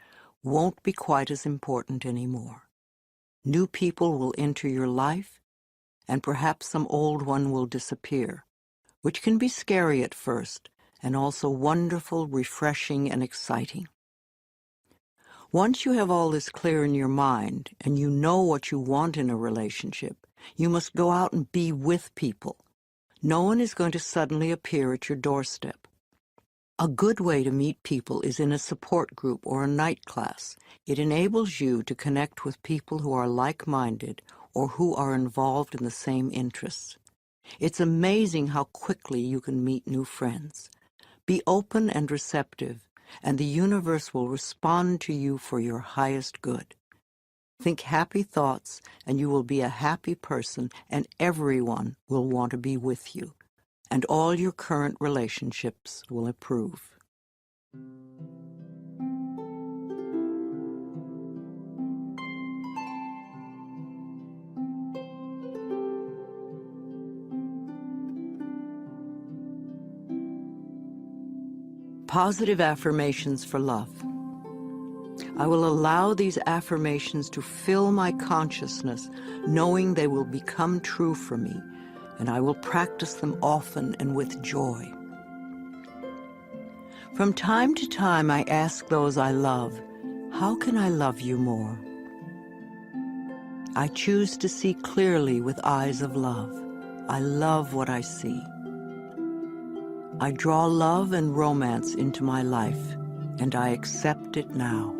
won't be quite as important anymore. New people will enter your life, and perhaps some old one will disappear, which can be scary at first, and also wonderful, refreshing, and exciting. Once you have all this clear in your mind, and you know what you want in a relationship, you must go out and be with people. No one is going to suddenly appear at your doorstep. A good way to meet people is in a support group or a night class. It enables you to connect with people who are like-minded or who are involved in the same interests. It's amazing how quickly you can meet new friends. Be open and receptive, and the universe will respond to you for your highest good. Think happy thoughts, and you will be a happy person, and everyone will want to be with you, and all your current relationships will improve. Positive affirmations for love. I will allow these affirmations to fill my consciousness, knowing they will become true for me, and I will practice them often and with joy. From time to time, I ask those I love, how can I love you more? I choose to see clearly with eyes of love. I love what I see. I draw love and romance into my life, and I accept it now.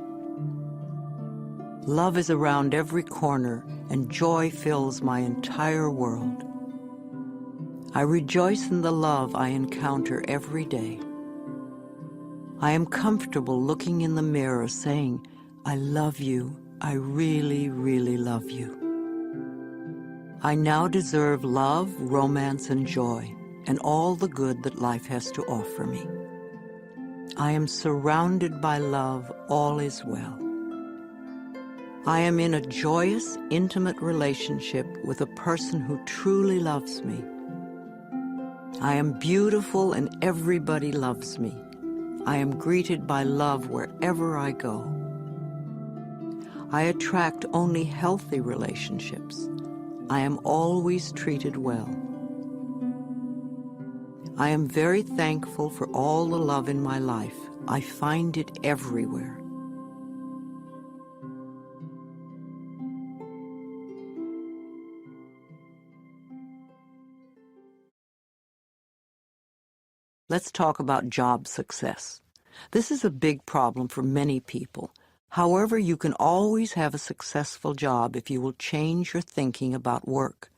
Love is around every corner, and joy fills my entire world. I rejoice in the love I encounter every day. I am comfortable looking in the mirror saying, I love you. I really, really love you. I now deserve love, romance, and joy, and all the good that life has to offer me. I am surrounded by love. All is well. I am in a joyous, intimate relationship with a person who truly loves me. I am beautiful and everybody loves me. I am greeted by love wherever I go. I attract only healthy relationships. I am always treated well. I am very thankful for all the love in my life. I find it everywhere. Let's talk about job success. This is a big problem for many people. However, you can always have a successful job if you will change your thinking about work.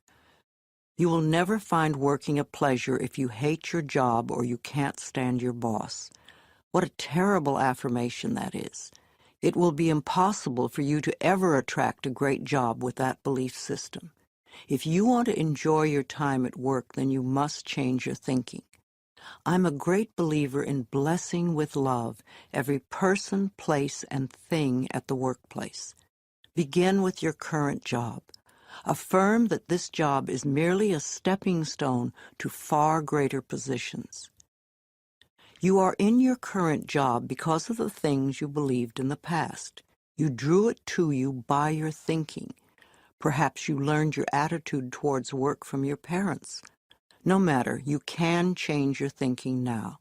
You will never find working a pleasure if you hate your job or you can't stand your boss. What a terrible affirmation that is. It will be impossible for you to ever attract a great job with that belief system. If you want to enjoy your time at work, then you must change your thinking. I'm a great believer in blessing with love every person, place, and thing at the workplace. Begin with your current job. Affirm that this job is merely a stepping stone to far greater positions. You are in your current job because of the things you believed in the past. You drew it to you by your thinking. Perhaps you learned your attitude towards work from your parents. No matter, you can change your thinking now.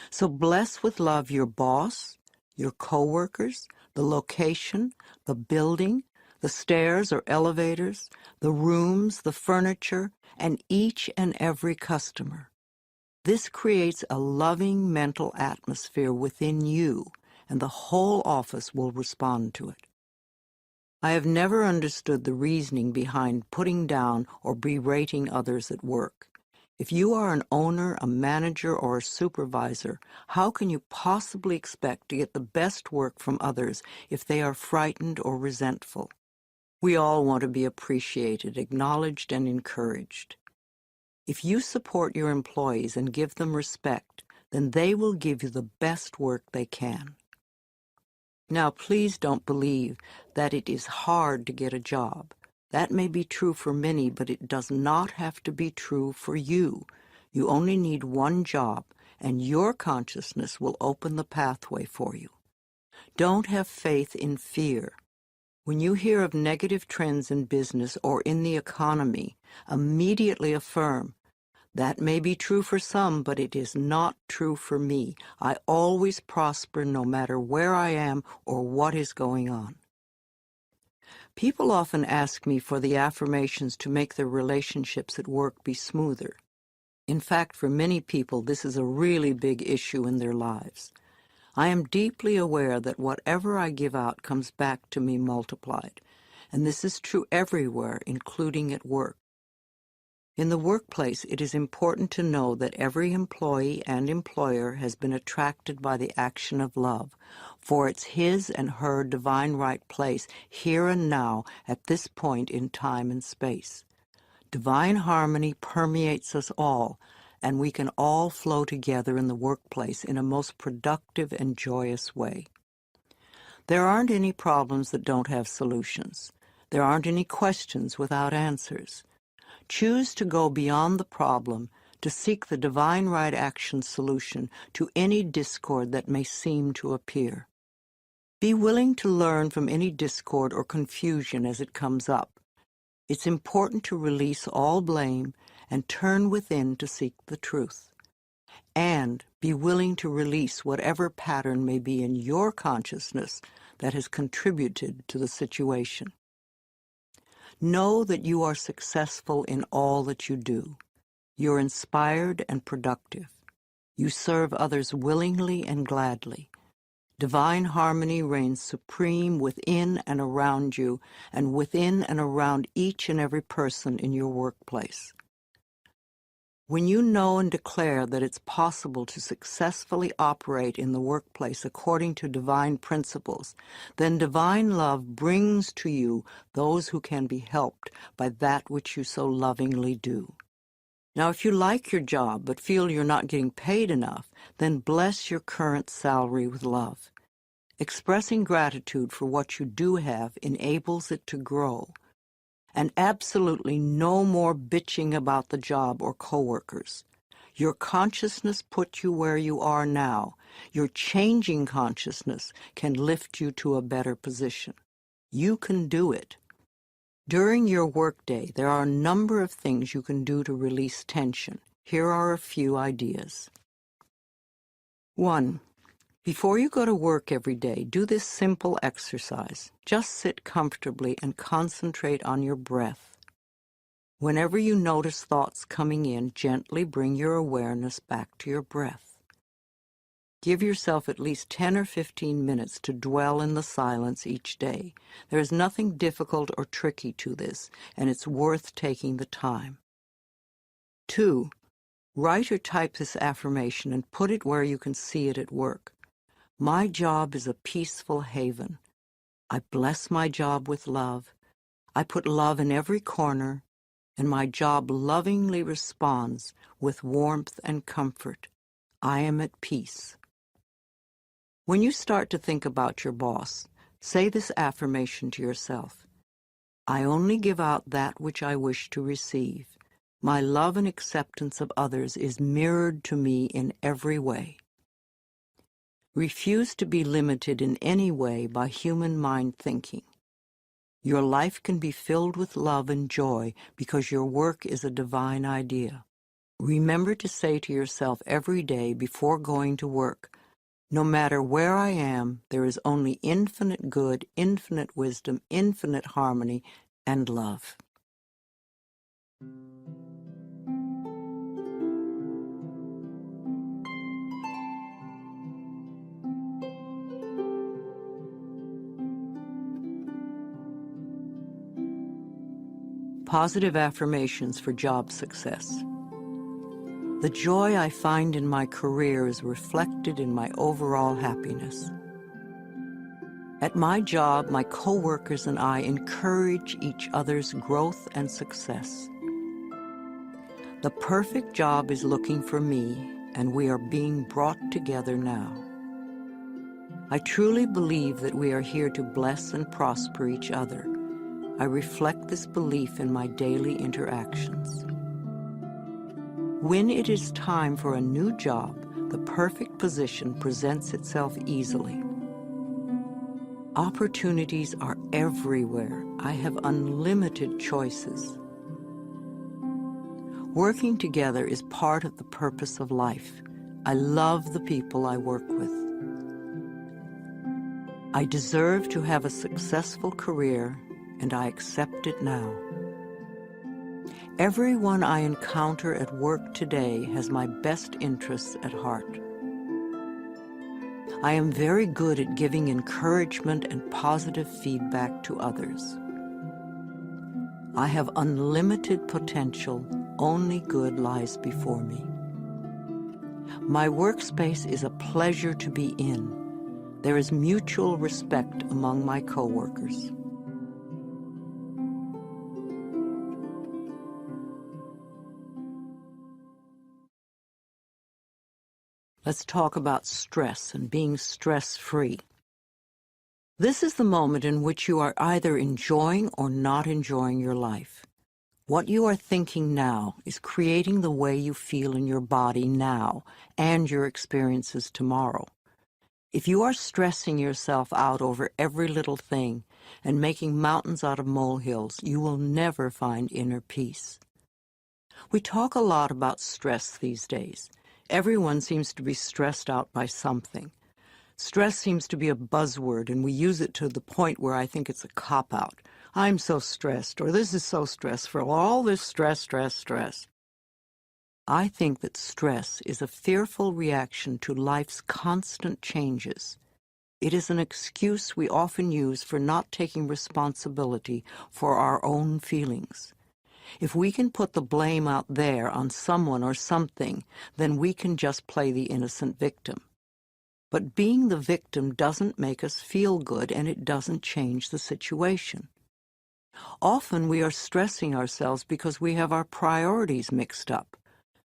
So bless with love your boss, your coworkers, the location, the building, the stairs or elevators, the rooms, the furniture, and each and every customer. This creates a loving mental atmosphere within you, and the whole office will respond to it. I have never understood the reasoning behind putting down or berating others at work. If you are an owner, a manager, or a supervisor, how can you possibly expect to get the best work from others if they are frightened or resentful? We all want to be appreciated, acknowledged, and encouraged. If you support your employees and give them respect, then they will give you the best work they can. Now, please don't believe that it is hard to get a job. That may be true for many, but it does not have to be true for you. You only need one job, and your consciousness will open the pathway for you. Don't have faith in fear. When you hear of negative trends in business or in the economy, immediately affirm, that may be true for some, but it is not true for me. I always prosper no matter where I am or what is going on. People often ask me for the affirmations to make their relationships at work be smoother. In fact, for many people, this is a really big issue in their lives. I am deeply aware that whatever I give out comes back to me multiplied, and this is true everywhere, including at work. In the workplace, it is important to know that every employee and employer has been attracted by the action of love, for it's his and her divine right place here and now at this point in time and space. Divine harmony permeates us all, and we can all flow together in the workplace in a most productive and joyous way. There aren't any problems that don't have solutions. There aren't any questions without answers. Choose to go beyond the problem, to seek the divine right action solution to any discord that may seem to appear. Be willing to learn from any discord or confusion as it comes up. It's important to release all blame and turn within to seek the truth. And be willing to release whatever pattern may be in your consciousness that has contributed to the situation. Know that you are successful in all that you do. You're inspired and productive. You serve others willingly and gladly. Divine harmony reigns supreme within and around you, and within and around each and every person in your workplace. When you know and declare that it's possible to successfully operate in the workplace according to divine principles, then divine love brings to you those who can be helped by that which you so lovingly do. Now, if you like your job but feel you're not getting paid enough, then bless your current salary with love. Expressing gratitude for what you do have enables it to grow. And absolutely no more bitching about the job or coworkers. Your consciousness put you where you are now. Your changing consciousness can lift you to a better position. You can do it. During your workday, there are a number of things you can do to release tension. Here are a few ideas. 1. Before you go to work every day, do this simple exercise. Just sit comfortably and concentrate on your breath. Whenever you notice thoughts coming in, gently bring your awareness back to your breath. Give yourself at least 10 or 15 minutes to dwell in the silence each day. There is nothing difficult or tricky to this, and it's worth taking the time. 2. Write or type this affirmation and put it where you can see it at work. My job is a peaceful haven. I bless my job with love. I put love in every corner, and my job lovingly responds with warmth and comfort. I am at peace. When you start to think about your boss, say this affirmation to yourself. I only give out that which I wish to receive. My love and acceptance of others is mirrored to me in every way. Refuse to be limited in any way by human mind thinking. Your life can be filled with love and joy because your work is a divine idea. Remember to say to yourself every day before going to work, no matter where I am, there is only infinite good, infinite wisdom, infinite harmony, and love. Positive affirmations for job success. The joy I find in my career is reflected in my overall happiness. At my job, my coworkers and I encourage each other's growth and success. The perfect job is looking for me, and we are being brought together now. I truly believe that we are here to bless and prosper each other. I reflect this belief in my daily interactions. When it is time for a new job, the perfect position presents itself easily. Opportunities are everywhere. I have unlimited choices. Working together is part of the purpose of life. I love the people I work with. I deserve to have a successful career, and I accept it now. Everyone I encounter at work today has my best interests at heart. I am very good at giving encouragement and positive feedback to others. I have unlimited potential. Only good lies before me. My workspace is a pleasure to be in. There is mutual respect among my coworkers. Let's talk about stress and being stress-free. This is the moment in which you are either enjoying or not enjoying your life. What you are thinking now is creating the way you feel in your body now and your experiences tomorrow. If you are stressing yourself out over every little thing and making mountains out of molehills, you will never find inner peace. We talk a lot about stress these days. Everyone seems to be stressed out by something. Stress seems to be a buzzword, and we use it to the point where I think it's a cop-out. I'm so stressed, or this is so stressful, all this stress, stress, stress. I think that stress is a fearful reaction to life's constant changes. It is an excuse we often use for not taking responsibility for our own feelings. If we can put the blame out there on someone or something, then we can just play the innocent victim. But being the victim doesn't make us feel good, and it doesn't change the situation. Often we are stressing ourselves because we have our priorities mixed up.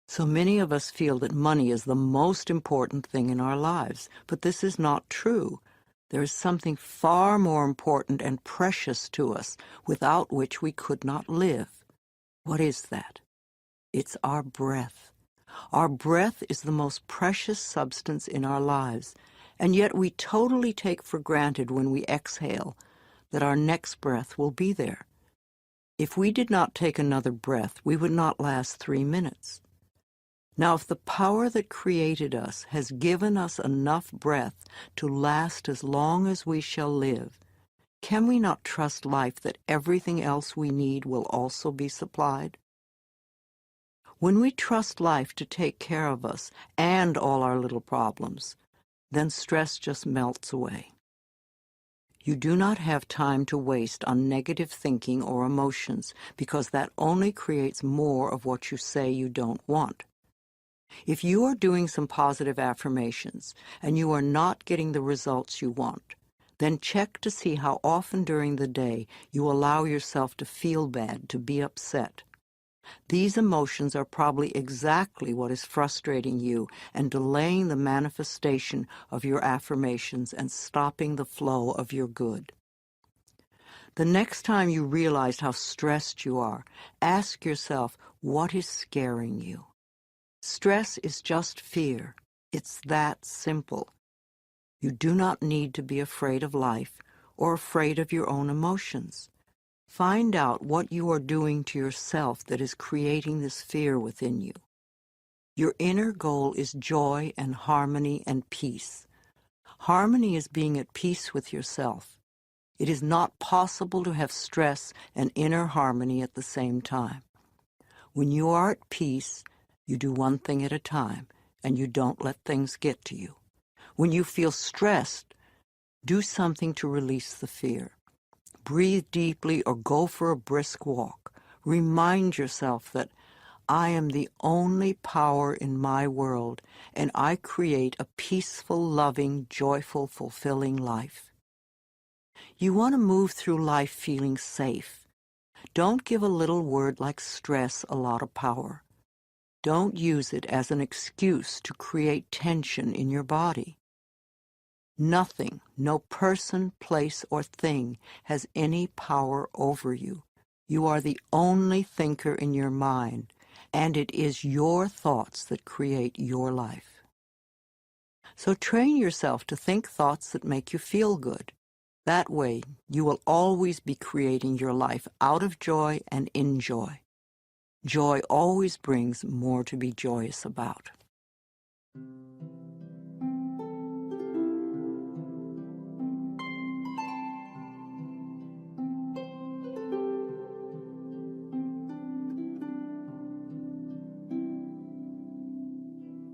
So many of us feel that money is the most important thing in our lives, but this is not true. There is something far more important and precious to us, without which we could not live. What is that? It's our breath. Our breath is the most precious substance in our lives, and yet we totally take for granted when we exhale that our next breath will be there. If we did not take another breath, we would not last 3 minutes. Now, if the power that created us has given us enough breath to last as long as we shall live, can we not trust life that everything else we need will also be supplied? When we trust life to take care of us and all our little problems, then stress just melts away. You do not have time to waste on negative thinking or emotions, because that only creates more of what you say you don't want. If you are doing some positive affirmations and you are not getting the results you want, then check to see how often during the day you allow yourself to feel bad, to be upset. These emotions are probably exactly what is frustrating you and delaying the manifestation of your affirmations and stopping the flow of your good. The next time you realize how stressed you are, ask yourself, what is scaring you? Stress is just fear. It's that simple. You do not need to be afraid of life or afraid of your own emotions. Find out what you are doing to yourself that is creating this fear within you. Your inner goal is joy and harmony and peace. Harmony is being at peace with yourself. It is not possible to have stress and inner harmony at the same time. When you are at peace, you do one thing at a time, and you don't let things get to you. When you feel stressed, do something to release the fear. Breathe deeply or go for a brisk walk. Remind yourself that I am the only power in my world, and I create a peaceful, loving, joyful, fulfilling life. You want to move through life feeling safe. Don't give a little word like stress a lot of power. Don't use it as an excuse to create tension in your body. Nothing, no person, place, or thing has any power over you. You are the only thinker in your mind, and it is your thoughts that create your life. So train yourself to think thoughts that make you feel good. That way, you will always be creating your life out of joy and in joy. Joy always brings more to be joyous about.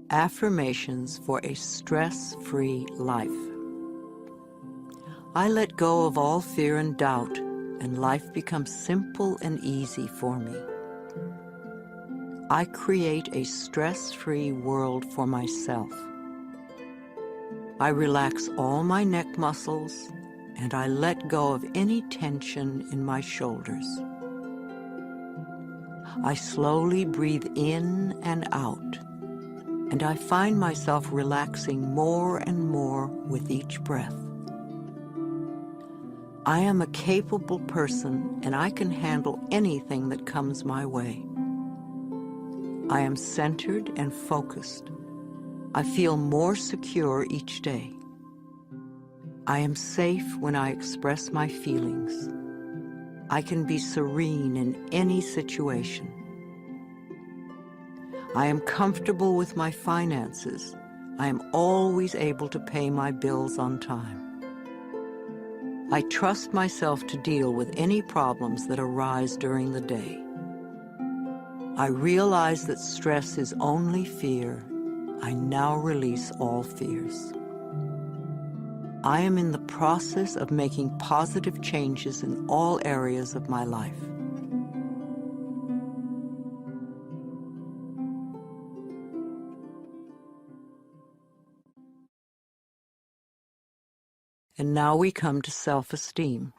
Affirmations for a stress-free life. I let go of all fear and doubt, and life becomes simple and easy for me. I create a stress-free world for myself. I relax all my neck muscles, and I let go of any tension in my shoulders. I slowly breathe in and out, and I find myself relaxing more and more with each breath. I am a capable person, and I can handle anything that comes my way. I am centered and focused. I feel more secure each day. I am safe when I express my feelings. I can be serene in any situation. I am comfortable with my finances. I am always able to pay my bills on time. I trust myself to deal with any problems that arise during the day. I realize that stress is only fear. I now release all fears. I am in the process of making positive changes in all areas of my life. And now we come to self-esteem.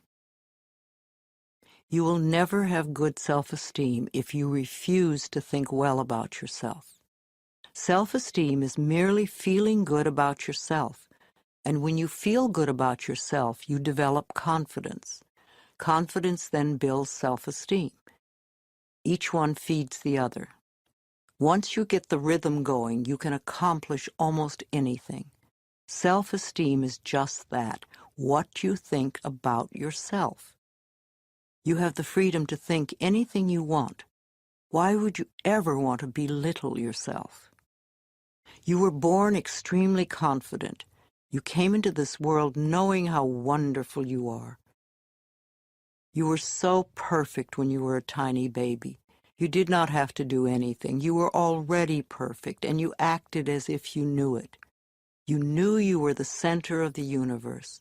You will never have good self-esteem if you refuse to think well about yourself. Self-esteem is merely feeling good about yourself. And when you feel good about yourself, you develop confidence. Confidence then builds self-esteem. Each one feeds the other. Once you get the rhythm going, you can accomplish almost anything. Self-esteem is just that, what you think about yourself. You have the freedom to think anything you want. Why would you ever want to belittle yourself? You were born extremely confident. You came into this world knowing how wonderful you are. You were so perfect when you were a tiny baby. You did not have to do anything. You were already perfect, and you acted as if you knew it. You knew you were the center of the universe,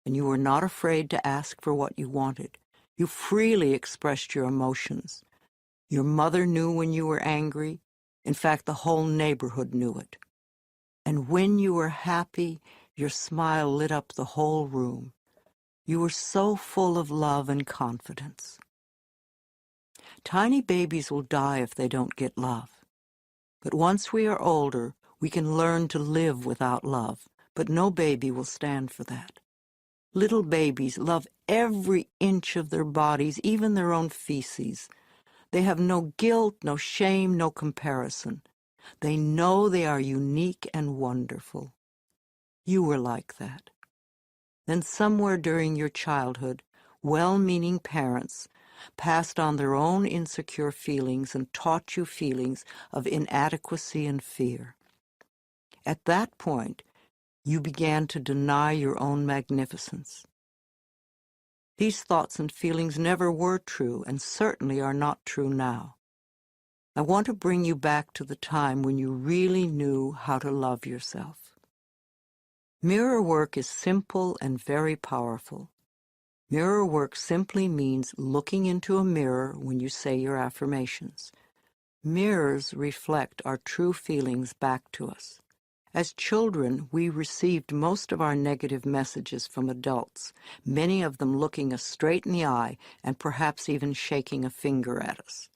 and you were not afraid to ask for what you wanted. You freely expressed your emotions. Your mother knew when you were angry. In fact, the whole neighborhood knew it. And when you were happy, your smile lit up the whole room. You were so full of love and confidence. Tiny babies will die if they don't get love. But once we are older, we can learn to live without love, but no baby will stand for that. Little babies love every inch of their bodies, even their own feces. They have no guilt, no shame, no comparison. They know they are unique and wonderful. You were like that. Then somewhere during your childhood, well-meaning parents passed on their own insecure feelings and taught you feelings of inadequacy and fear. At that point, you began to deny your own magnificence. These thoughts and feelings never were true and certainly are not true now. I want to bring you back to the time when you really knew how to love yourself. Mirror work is simple and very powerful. Mirror work simply means looking into a mirror when you say your affirmations. Mirrors reflect our true feelings back to us. As children, we received most of our negative messages from adults, many of them looking us straight in the eye and perhaps even shaking a finger at us.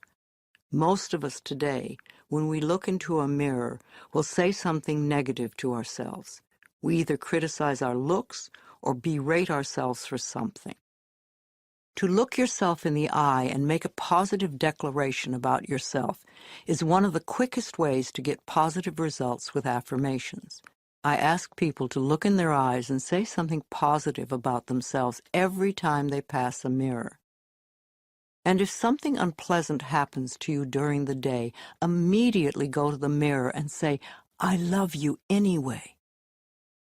Most of us today, when we look into a mirror, will say something negative to ourselves. We either criticize our looks or berate ourselves for something. To look yourself in the eye and make a positive declaration about yourself is one of the quickest ways to get positive results with affirmations. I ask people to look in their eyes and say something positive about themselves every time they pass a mirror. And if something unpleasant happens to you during the day, immediately go to the mirror and say, "I love you anyway."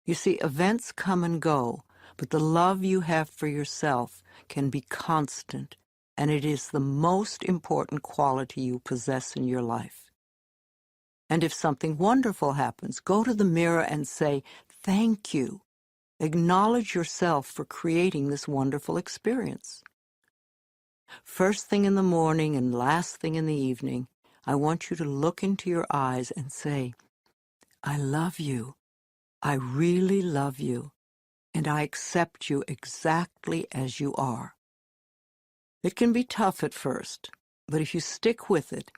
You see, events come and go, but the love you have for yourself can be constant, and it is the most important quality you possess in your life. And if something wonderful happens, go to the mirror and say, "Thank you." Acknowledge yourself for creating this wonderful experience. First thing in the morning and last thing in the evening, I want you to look into your eyes and say, "I love you. I really love you, and I accept you exactly as you are." It can be tough at first, but if you stick with it,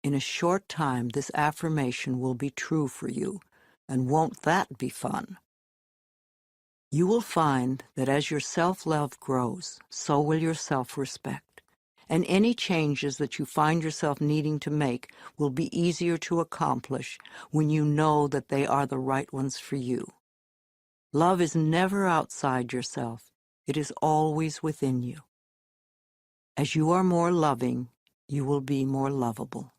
in a short time this affirmation will be true for you, and won't that be fun? You will find that as your self-love grows, so will your self-respect. And any changes that you find yourself needing to make will be easier to accomplish when you know that they are the right ones for you. Love is never outside yourself. It is always within you. As you are more loving, you will be more lovable.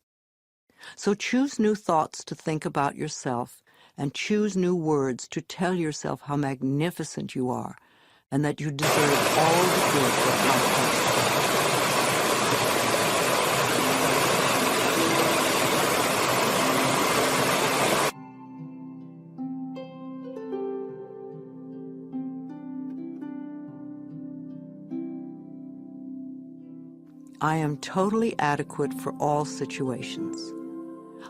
So choose new thoughts to think about yourself and choose new words to tell yourself how magnificent you are and that you deserve all the good that life has. I am totally adequate for all situations.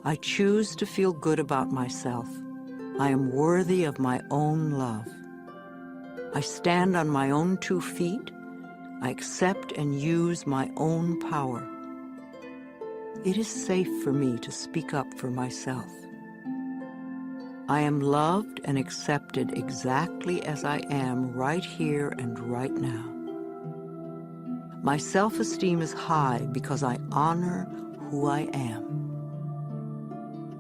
I choose to feel good about myself. I am worthy of my own love. I stand on my own 2 feet. I accept and use my own power. It is safe for me to speak up for myself. I am loved and accepted exactly as I am right here and right now. My self-esteem is high because I honor who I am.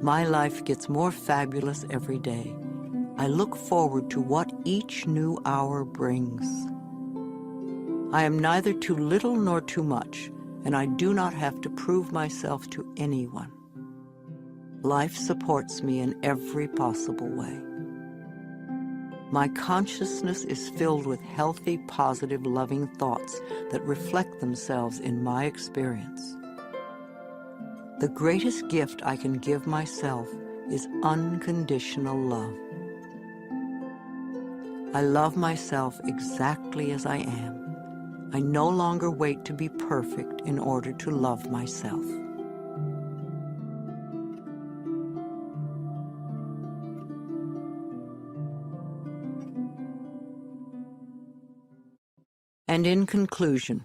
My life gets more fabulous every day. I look forward to what each new hour brings. I am neither too little nor too much, and I do not have to prove myself to anyone. Life supports me in every possible way. My consciousness is filled with healthy, positive, loving thoughts that reflect themselves in my experience. The greatest gift I can give myself is unconditional love. I love myself exactly as I am. I no longer wait to be perfect in order to love myself. And in conclusion,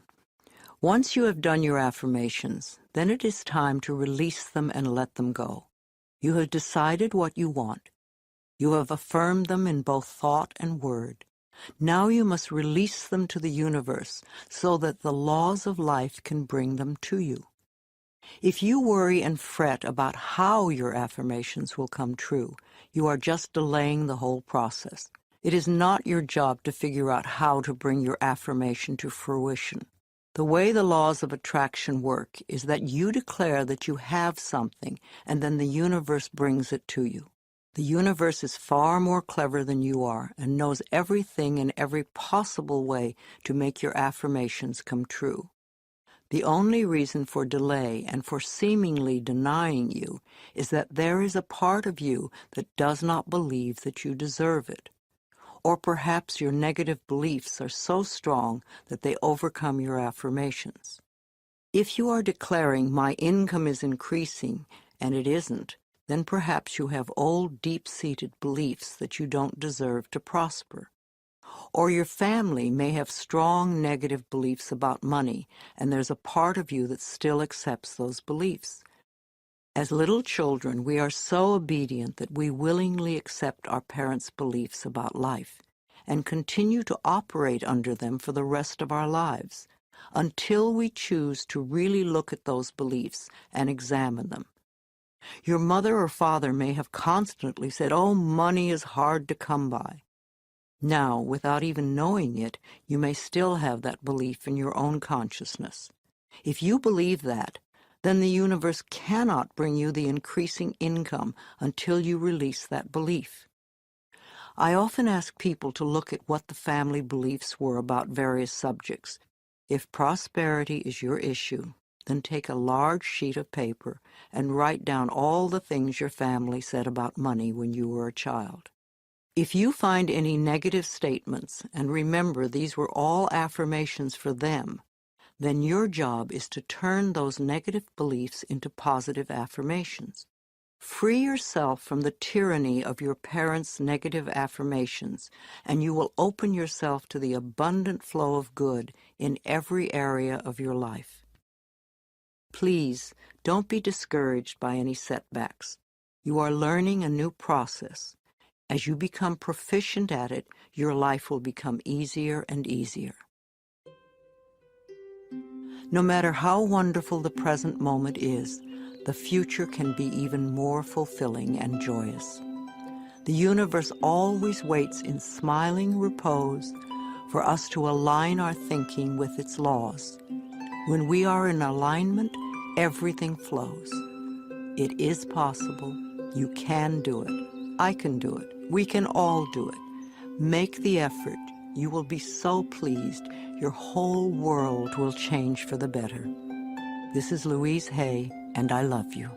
once you have done your affirmations, then it is time to release them and let them go. You have decided what you want. You have affirmed them in both thought and word. Now you must release them to the universe so that the laws of life can bring them to you. If you worry and fret about how your affirmations will come true, you are just delaying the whole process. It is not your job to figure out how to bring your affirmation to fruition. The way the laws of attraction work is that you declare that you have something, and then the universe brings it to you. The universe is far more clever than you are and knows everything in every possible way to make your affirmations come true. The only reason for delay and for seemingly denying you is that there is a part of you that does not believe that you deserve it. Or perhaps your negative beliefs are so strong that they overcome your affirmations. If you are declaring, "My income is increasing," and it isn't, then perhaps you have old, deep-seated beliefs that you don't deserve to prosper. Or your family may have strong negative beliefs about money, and there's a part of you that still accepts those beliefs. As little children, we are so obedient that we willingly accept our parents' beliefs about life and continue to operate under them for the rest of our lives, until we choose to really look at those beliefs and examine them. Your mother or father may have constantly said, "Oh, money is hard to come by." Now, without even knowing it, you may still have that belief in your own consciousness. If you believe that, then the universe cannot bring you the increasing income until you release that belief. I often ask people to look at what the family beliefs were about various subjects. If prosperity is your issue, then take a large sheet of paper and write down all the things your family said about money when you were a child. If you find any negative statements, and remember these were all affirmations for them, then your job is to turn those negative beliefs into positive affirmations. Free yourself from the tyranny of your parents' negative affirmations, and you will open yourself to the abundant flow of good in every area of your life. Please, don't be discouraged by any setbacks. You are learning a new process. As you become proficient at it, your life will become easier and easier. No matter how wonderful the present moment is, the future can be even more fulfilling and joyous. The universe always waits in smiling repose for us to align our thinking with its laws. When we are in alignment, everything flows. It is possible. You can do it. I can do it. We can all do it. Make the effort. You will be so pleased. Your whole world will change for the better. This is Louise Hay, and I love you.